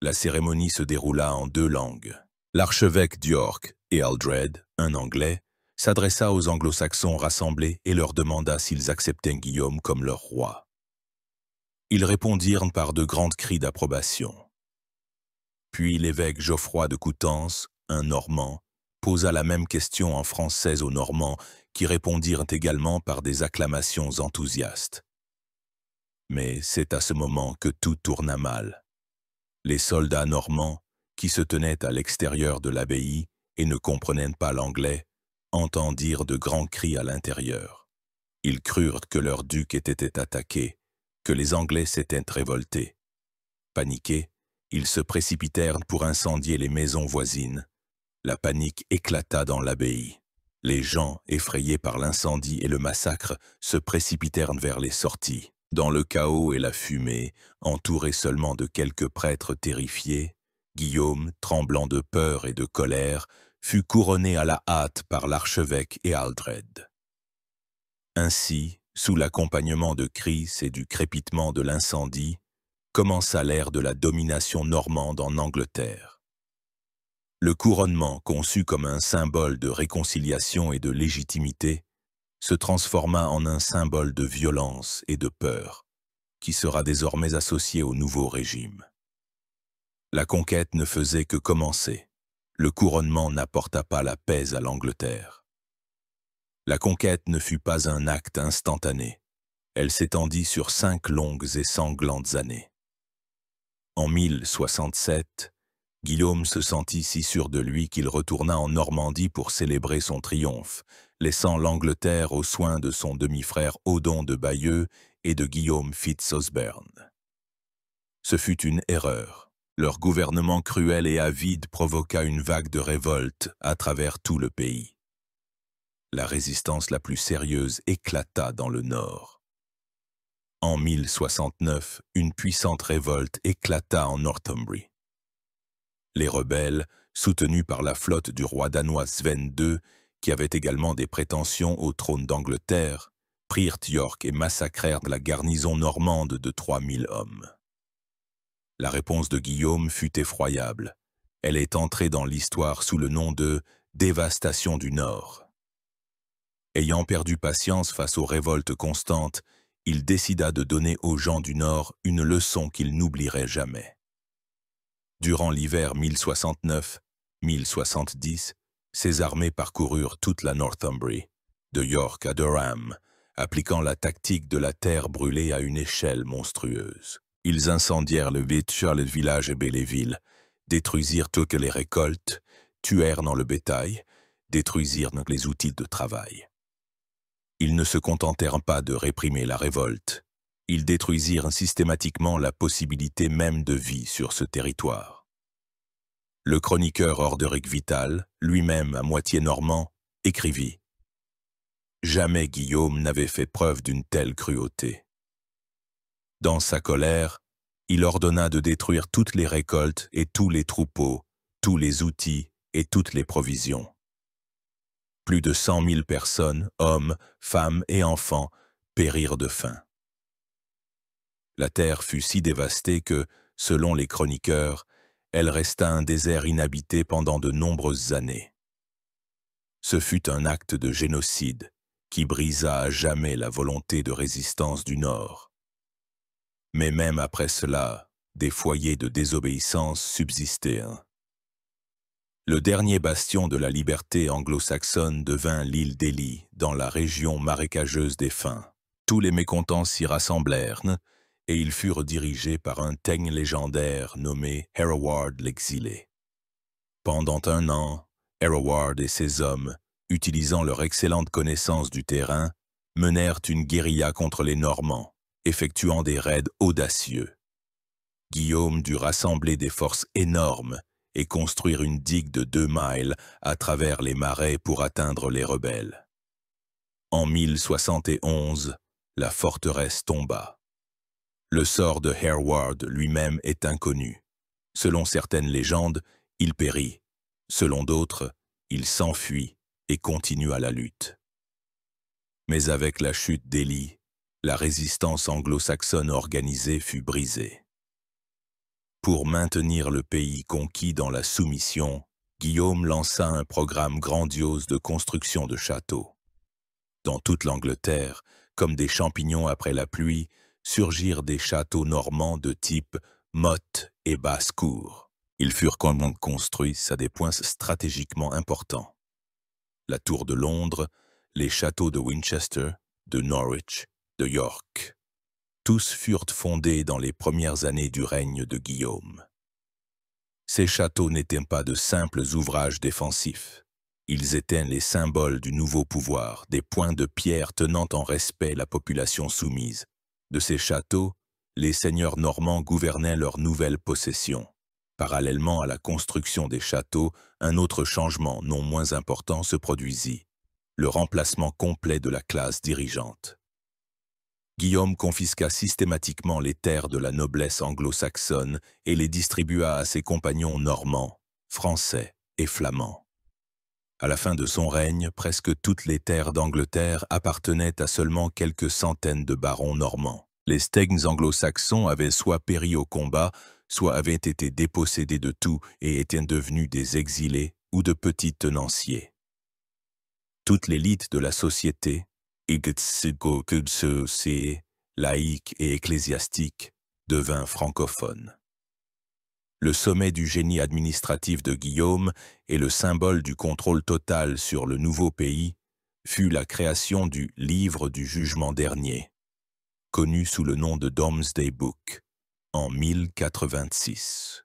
La cérémonie se déroula en 2 langues. L'archevêque d'York, Ealdred, un Anglais, s'adressa aux anglo-saxons rassemblés et leur demanda s'ils acceptaient Guillaume comme leur roi. Ils répondirent par de grands cris d'approbation. Puis l'évêque Geoffroy de Coutances, un Normand, posa la même question en français aux Normands, qui répondirent également par des acclamations enthousiastes. Mais c'est à ce moment que tout tourna mal. Les soldats normands, qui se tenaient à l'extérieur de l'abbaye et ne comprenaient pas l'anglais, entendirent de grands cris à l'intérieur. Ils crurent que leur duc était attaqué, que les Anglais s'étaient révoltés. Paniqués, ils se précipitèrent pour incendier les maisons voisines. La panique éclata dans l'abbaye. Les gens, effrayés par l'incendie et le massacre, se précipitèrent vers les sorties. Dans le chaos et la fumée, entouré seulement de quelques prêtres terrifiés, Guillaume, tremblant de peur et de colère, fut couronné à la hâte par l'archevêque Ealdred. Ainsi, sous l'accompagnement de cris et du crépitement de l'incendie, commença l'ère de la domination normande en Angleterre. Le couronnement, conçu comme un symbole de réconciliation et de légitimité, se transforma en un symbole de violence et de peur, qui sera désormais associé au nouveau régime. La conquête ne faisait que commencer. Le couronnement n'apporta pas la paix à l'Angleterre. La conquête ne fut pas un acte instantané. Elle s'étendit sur 5 longues et sanglantes années. En 1067, Guillaume se sentit si sûr de lui qu'il retourna en Normandie pour célébrer son triomphe, laissant l'Angleterre aux soins de son demi-frère Odon de Bayeux et de Guillaume Fitz-Osbern. Ce fut une erreur. Leur gouvernement cruel et avide provoqua une vague de révolte à travers tout le pays. La résistance la plus sérieuse éclata dans le nord. En 1069, une puissante révolte éclata en Northumbrie. Les rebelles, soutenus par la flotte du roi danois Sven II, qui avait également des prétentions au trône d'Angleterre, prirent York et massacrèrent la garnison normande de 3000 hommes. La réponse de Guillaume fut effroyable. Elle est entrée dans l'histoire sous le nom de « dévastation du Nord ». Ayant perdu patience face aux révoltes constantes, il décida de donner aux gens du Nord une leçon qu'ils n'oublieraient jamais. Durant l'hiver 1069-1070, ses armées parcoururent toute la Northumbrie, de York à Durham, appliquant la tactique de la terre brûlée à une échelle monstrueuse. Ils incendièrent le village et Belleville, détruisirent toutes les récoltes, tuèrent dans le bétail, détruisirent les outils de travail. Ils ne se contentèrent pas de réprimer la révolte. Ils détruisirent systématiquement la possibilité même de vie sur ce territoire. Le chroniqueur Orderic Vital, lui-même à moitié normand, écrivit: Jamais Guillaume n'avait fait preuve d'une telle cruauté. Dans sa colère, il ordonna de détruire toutes les récoltes et tous les troupeaux, tous les outils et toutes les provisions. Plus de 100 000 personnes, hommes, femmes et enfants, périrent de faim. La terre fut si dévastée que, selon les chroniqueurs, elle resta un désert inhabité pendant de nombreuses années. Ce fut un acte de génocide qui brisa à jamais la volonté de résistance du Nord. Mais même après cela, des foyers de désobéissance subsistaient. Le dernier bastion de la liberté anglo-saxonne devint l'île d'Ely, dans la région marécageuse des Fins. Tous les mécontents s'y rassemblèrent, et ils furent dirigés par un teigne légendaire nommé Hereward l'Exilé. Pendant un an, Hereward et ses hommes, utilisant leur excellente connaissance du terrain, menèrent une guérilla contre les Normands, effectuant des raids audacieux. Guillaume dut rassembler des forces énormes et construire une digue de 2 miles à travers les marais pour atteindre les rebelles. En 1071, la forteresse tomba. Le sort de Hereward lui-même est inconnu. Selon certaines légendes, il périt. Selon d'autres, il s'enfuit et continua la lutte. Mais avec la chute d'Ely, la résistance anglo-saxonne organisée fut brisée. Pour maintenir le pays conquis dans la soumission, Guillaume lança un programme grandiose de construction de châteaux. Dans toute l'Angleterre, comme des champignons après la pluie, surgirent des châteaux normands de type motte et basse-cour. Ils furent construits à des points stratégiquement importants. La tour de Londres, les châteaux de Winchester, de Norwich, de York. Tous furent fondés dans les premières années du règne de Guillaume. Ces châteaux n'étaient pas de simples ouvrages défensifs. Ils étaient les symboles du nouveau pouvoir, des points de pierre tenant en respect la population soumise. De ces châteaux, les seigneurs normands gouvernaient leurs nouvelles possessions. Parallèlement à la construction des châteaux, un autre changement non moins important se produisit, le remplacement complet de la classe dirigeante. Guillaume confisqua systématiquement les terres de la noblesse anglo-saxonne et les distribua à ses compagnons normands, français et flamands. À la fin de son règne, presque toutes les terres d'Angleterre appartenaient à seulement quelques centaines de barons normands. Les steigns anglo-saxons avaient soit péri au combat, soit avaient été dépossédés de tout et étaient devenus des exilés ou de petits tenanciers. Toute l'élite de la société, laïque et ecclésiastique, devint francophone. Le sommet du génie administratif de Guillaume et le symbole du contrôle total sur le nouveau pays fut la création du Livre du Jugement dernier, connu sous le nom de Domesday Book, en 1086.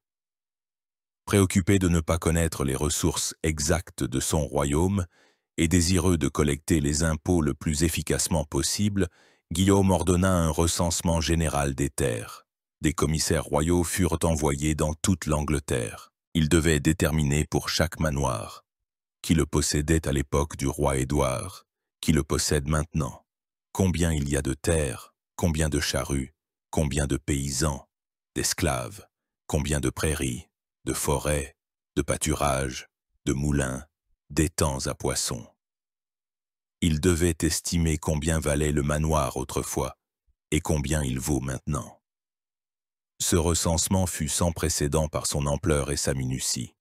Préoccupé de ne pas connaître les ressources exactes de son royaume et désireux de collecter les impôts le plus efficacement possible, Guillaume ordonna un recensement général des terres. Des commissaires royaux furent envoyés dans toute l'Angleterre. Ils devaient déterminer pour chaque manoir qui le possédait à l'époque du roi Édouard, qui le possède maintenant, combien il y a de terres, combien de charrues, combien de paysans, d'esclaves, combien de prairies, de forêts, de pâturages, de moulins, d'étangs à poissons. Il devait estimer combien valait le manoir autrefois et combien il vaut maintenant. Ce recensement fut sans précédent par son ampleur et sa minutie.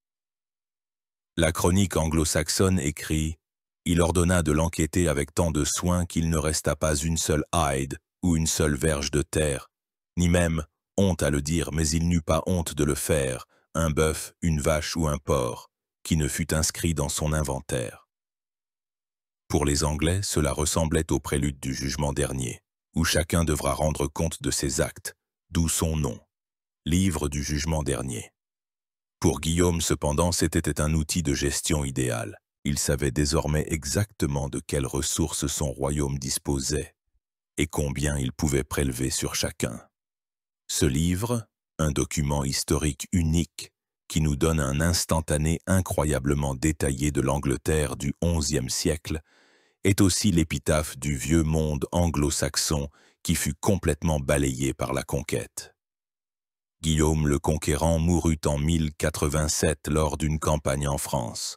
La chronique anglo-saxonne écrit « Il ordonna de l'enquêter avec tant de soin qu'il ne resta pas une seule hide ou une seule verge de terre, ni même, honte à le dire, mais il n'eut pas honte de le faire, un bœuf, une vache ou un porc, qui ne fut inscrit dans son inventaire. » Pour les Anglais, cela ressemblait au prélude du jugement dernier, où chacun devra rendre compte de ses actes, d'où son nom, Livre du Jugement dernier. Pour Guillaume, cependant, c'était un outil de gestion idéal. Il savait désormais exactement de quelles ressources son royaume disposait et combien il pouvait prélever sur chacun. Ce livre, un document historique unique, qui nous donne un instantané incroyablement détaillé de l'Angleterre du XIe siècle, est aussi l'épitaphe du vieux monde anglo-saxon qui fut complètement balayé par la conquête. Guillaume le Conquérant mourut en 1087 lors d'une campagne en France.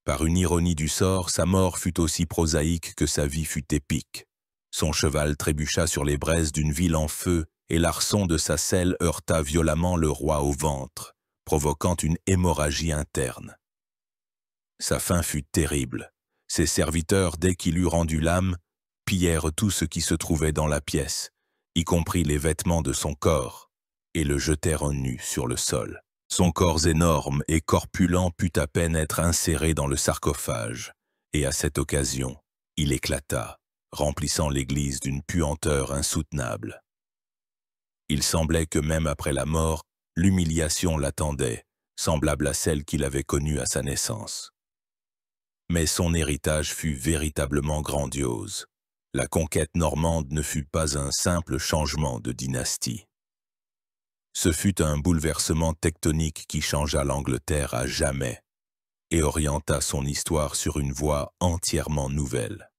Par une ironie du sort, sa mort fut aussi prosaïque que sa vie fut épique. Son cheval trébucha sur les braises d'une ville en feu et l'arçon de sa selle heurta violemment le roi au ventre, provoquant une hémorragie interne. Sa fin fut terrible. Ses serviteurs, dès qu'il eut rendu l'âme, pillèrent tout ce qui se trouvait dans la pièce, y compris les vêtements de son corps, et le jetèrent nu sur le sol. Son corps énorme et corpulent put à peine être inséré dans le sarcophage, et à cette occasion, il éclata, remplissant l'église d'une puanteur insoutenable. Il semblait que même après la mort, l'humiliation l'attendait, semblable à celle qu'il avait connue à sa naissance. Mais son héritage fut véritablement grandiose. La conquête normande ne fut pas un simple changement de dynastie. Ce fut un bouleversement tectonique qui changea l'Angleterre à jamais et orienta son histoire sur une voie entièrement nouvelle.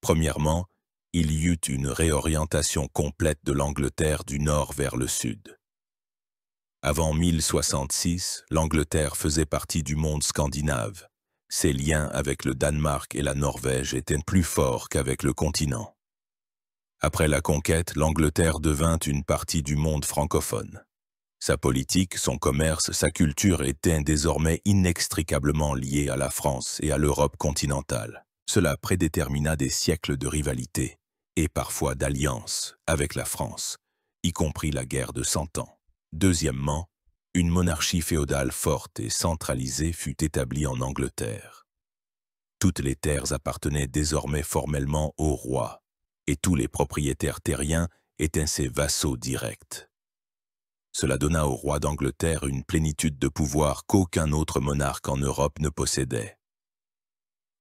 Premièrement, il y eut une réorientation complète de l'Angleterre du nord vers le sud. Avant 1066, l'Angleterre faisait partie du monde scandinave. Ses liens avec le Danemark et la Norvège étaient plus forts qu'avec le continent. Après la conquête, l'Angleterre devint une partie du monde francophone. Sa politique, son commerce, sa culture étaient désormais inextricablement liés à la France et à l'Europe continentale. Cela prédétermina des siècles de rivalité et parfois d'alliance avec la France, y compris la guerre de 100 ans. Deuxièmement, une monarchie féodale forte et centralisée fut établie en Angleterre. Toutes les terres appartenaient désormais formellement au roi, et tous les propriétaires terriens étaient ses vassaux directs. Cela donna au roi d'Angleterre une plénitude de pouvoir qu'aucun autre monarque en Europe ne possédait.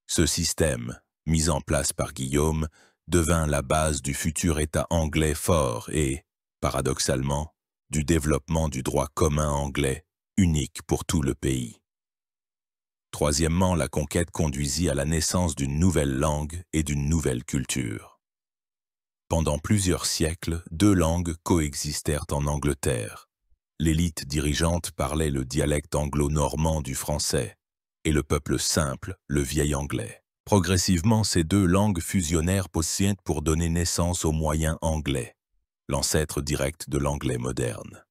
Ce système, mis en place par Guillaume, devint la base du futur État anglais fort et, paradoxalement, du développement du droit commun anglais, unique pour tout le pays. Troisièmement, la conquête conduisit à la naissance d'une nouvelle langue et d'une nouvelle culture. Pendant plusieurs siècles, deux langues coexistèrent en Angleterre. L'élite dirigeante parlait le dialecte anglo-normand du français, et le peuple simple, le vieil anglais. Progressivement, ces deux langues fusionnèrent pour donner naissance au moyen anglais, l'ancêtre direct de l'anglais moderne.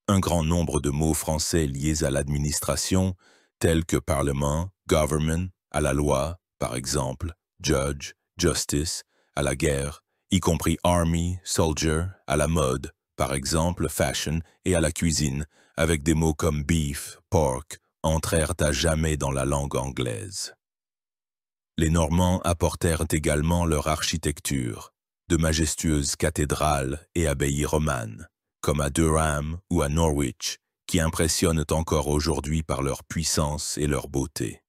Un grand nombre de mots français liés à l'administration, tels que parlement, government, à la loi, par exemple, judge, justice, à la guerre, y compris army, soldier, à la mode, par exemple, fashion, et à la cuisine, avec des mots comme beef, pork, entrèrent à jamais dans la langue anglaise. Les Normands apportèrent également leur architecture, de majestueuses cathédrales et abbayes romanes, comme à Durham ou à Norwich, qui impressionnent encore aujourd'hui par leur puissance et leur beauté.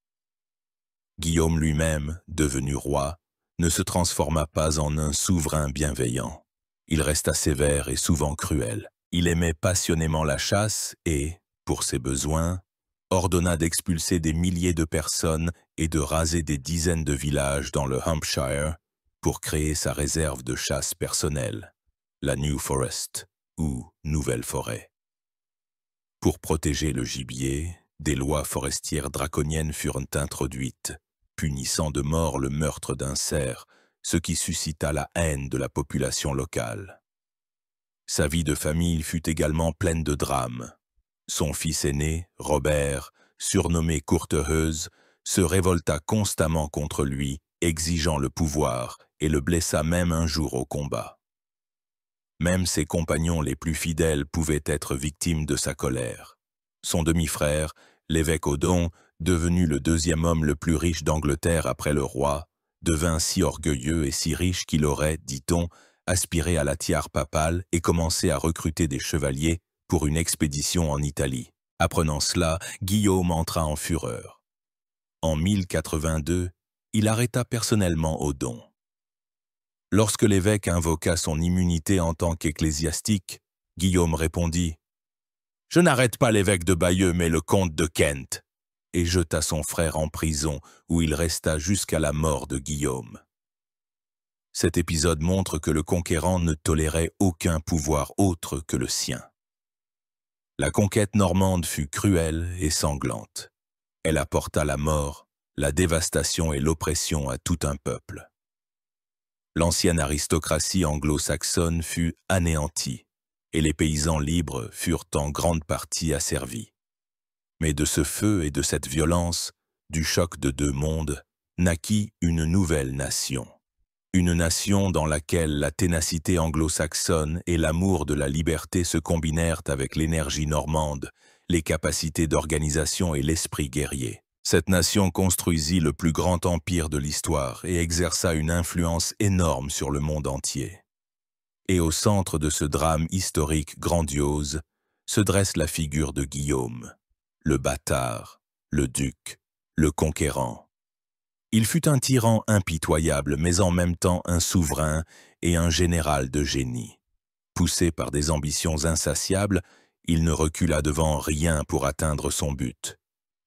Guillaume lui-même, devenu roi, ne se transforma pas en un souverain bienveillant. Il resta sévère et souvent cruel. Il aimait passionnément la chasse et, pour ses besoins, ordonna d'expulser des milliers de personnes et de raser des dizaines de villages dans le Hampshire pour créer sa réserve de chasse personnelle, la New Forest ou Nouvelle Forêt. Pour protéger le gibier, des lois forestières draconiennes furent introduites, punissant de mort le meurtre d'un cerf, ce qui suscita la haine de la population locale. Sa vie de famille fut également pleine de drames. Son fils aîné, Robert, surnommé Courteheuse, se révolta constamment contre lui, exigeant le pouvoir, et le blessa même un jour au combat. Même ses compagnons les plus fidèles pouvaient être victimes de sa colère. Son demi-frère, l'évêque Odon, devenu le deuxième homme le plus riche d'Angleterre après le roi, devint si orgueilleux et si riche qu'il aurait, dit-on, aspiré à la tiare papale et commencé à recruter des chevaliers pour une expédition en Italie. Apprenant cela, Guillaume entra en fureur. En 1082, il arrêta personnellement Odon. Lorsque l'évêque invoqua son immunité en tant qu'ecclésiastique, Guillaume répondit Je n'arrête pas l'évêque de Bayeux, mais le comte de Kent, et jeta son frère en prison, où il resta jusqu'à la mort de Guillaume. Cet épisode montre que le conquérant ne tolérait aucun pouvoir autre que le sien. La conquête normande fut cruelle et sanglante. Elle apporta la mort, la dévastation et l'oppression à tout un peuple. L'ancienne aristocratie anglo-saxonne fut anéantie, et les paysans libres furent en grande partie asservis. Mais de ce feu et de cette violence, du choc de deux mondes, naquit une nouvelle nation. Une nation dans laquelle la ténacité anglo-saxonne et l'amour de la liberté se combinèrent avec l'énergie normande, les capacités d'organisation et l'esprit guerrier. Cette nation construisit le plus grand empire de l'histoire et exerça une influence énorme sur le monde entier. Et au centre de ce drame historique grandiose se dresse la figure de Guillaume, le bâtard, le duc, le conquérant. Il fut un tyran impitoyable, mais en même temps un souverain et un général de génie. Poussé par des ambitions insatiables, il ne recula devant rien pour atteindre son but.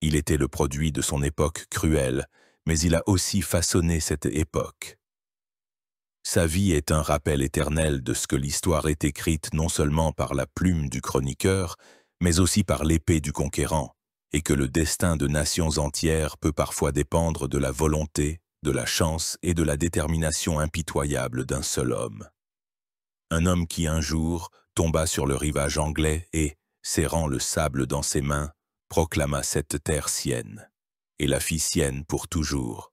Il était le produit de son époque cruelle, mais il a aussi façonné cette époque. Sa vie est un rappel éternel de ce que l'histoire est écrite non seulement par la plume du chroniqueur, mais aussi par l'épée du conquérant, et que le destin de nations entières peut parfois dépendre de la volonté, de la chance et de la détermination impitoyable d'un seul homme. Un homme qui un jour tomba sur le rivage anglais et, serrant le sable dans ses mains, proclama cette terre sienne, et la fit sienne pour toujours.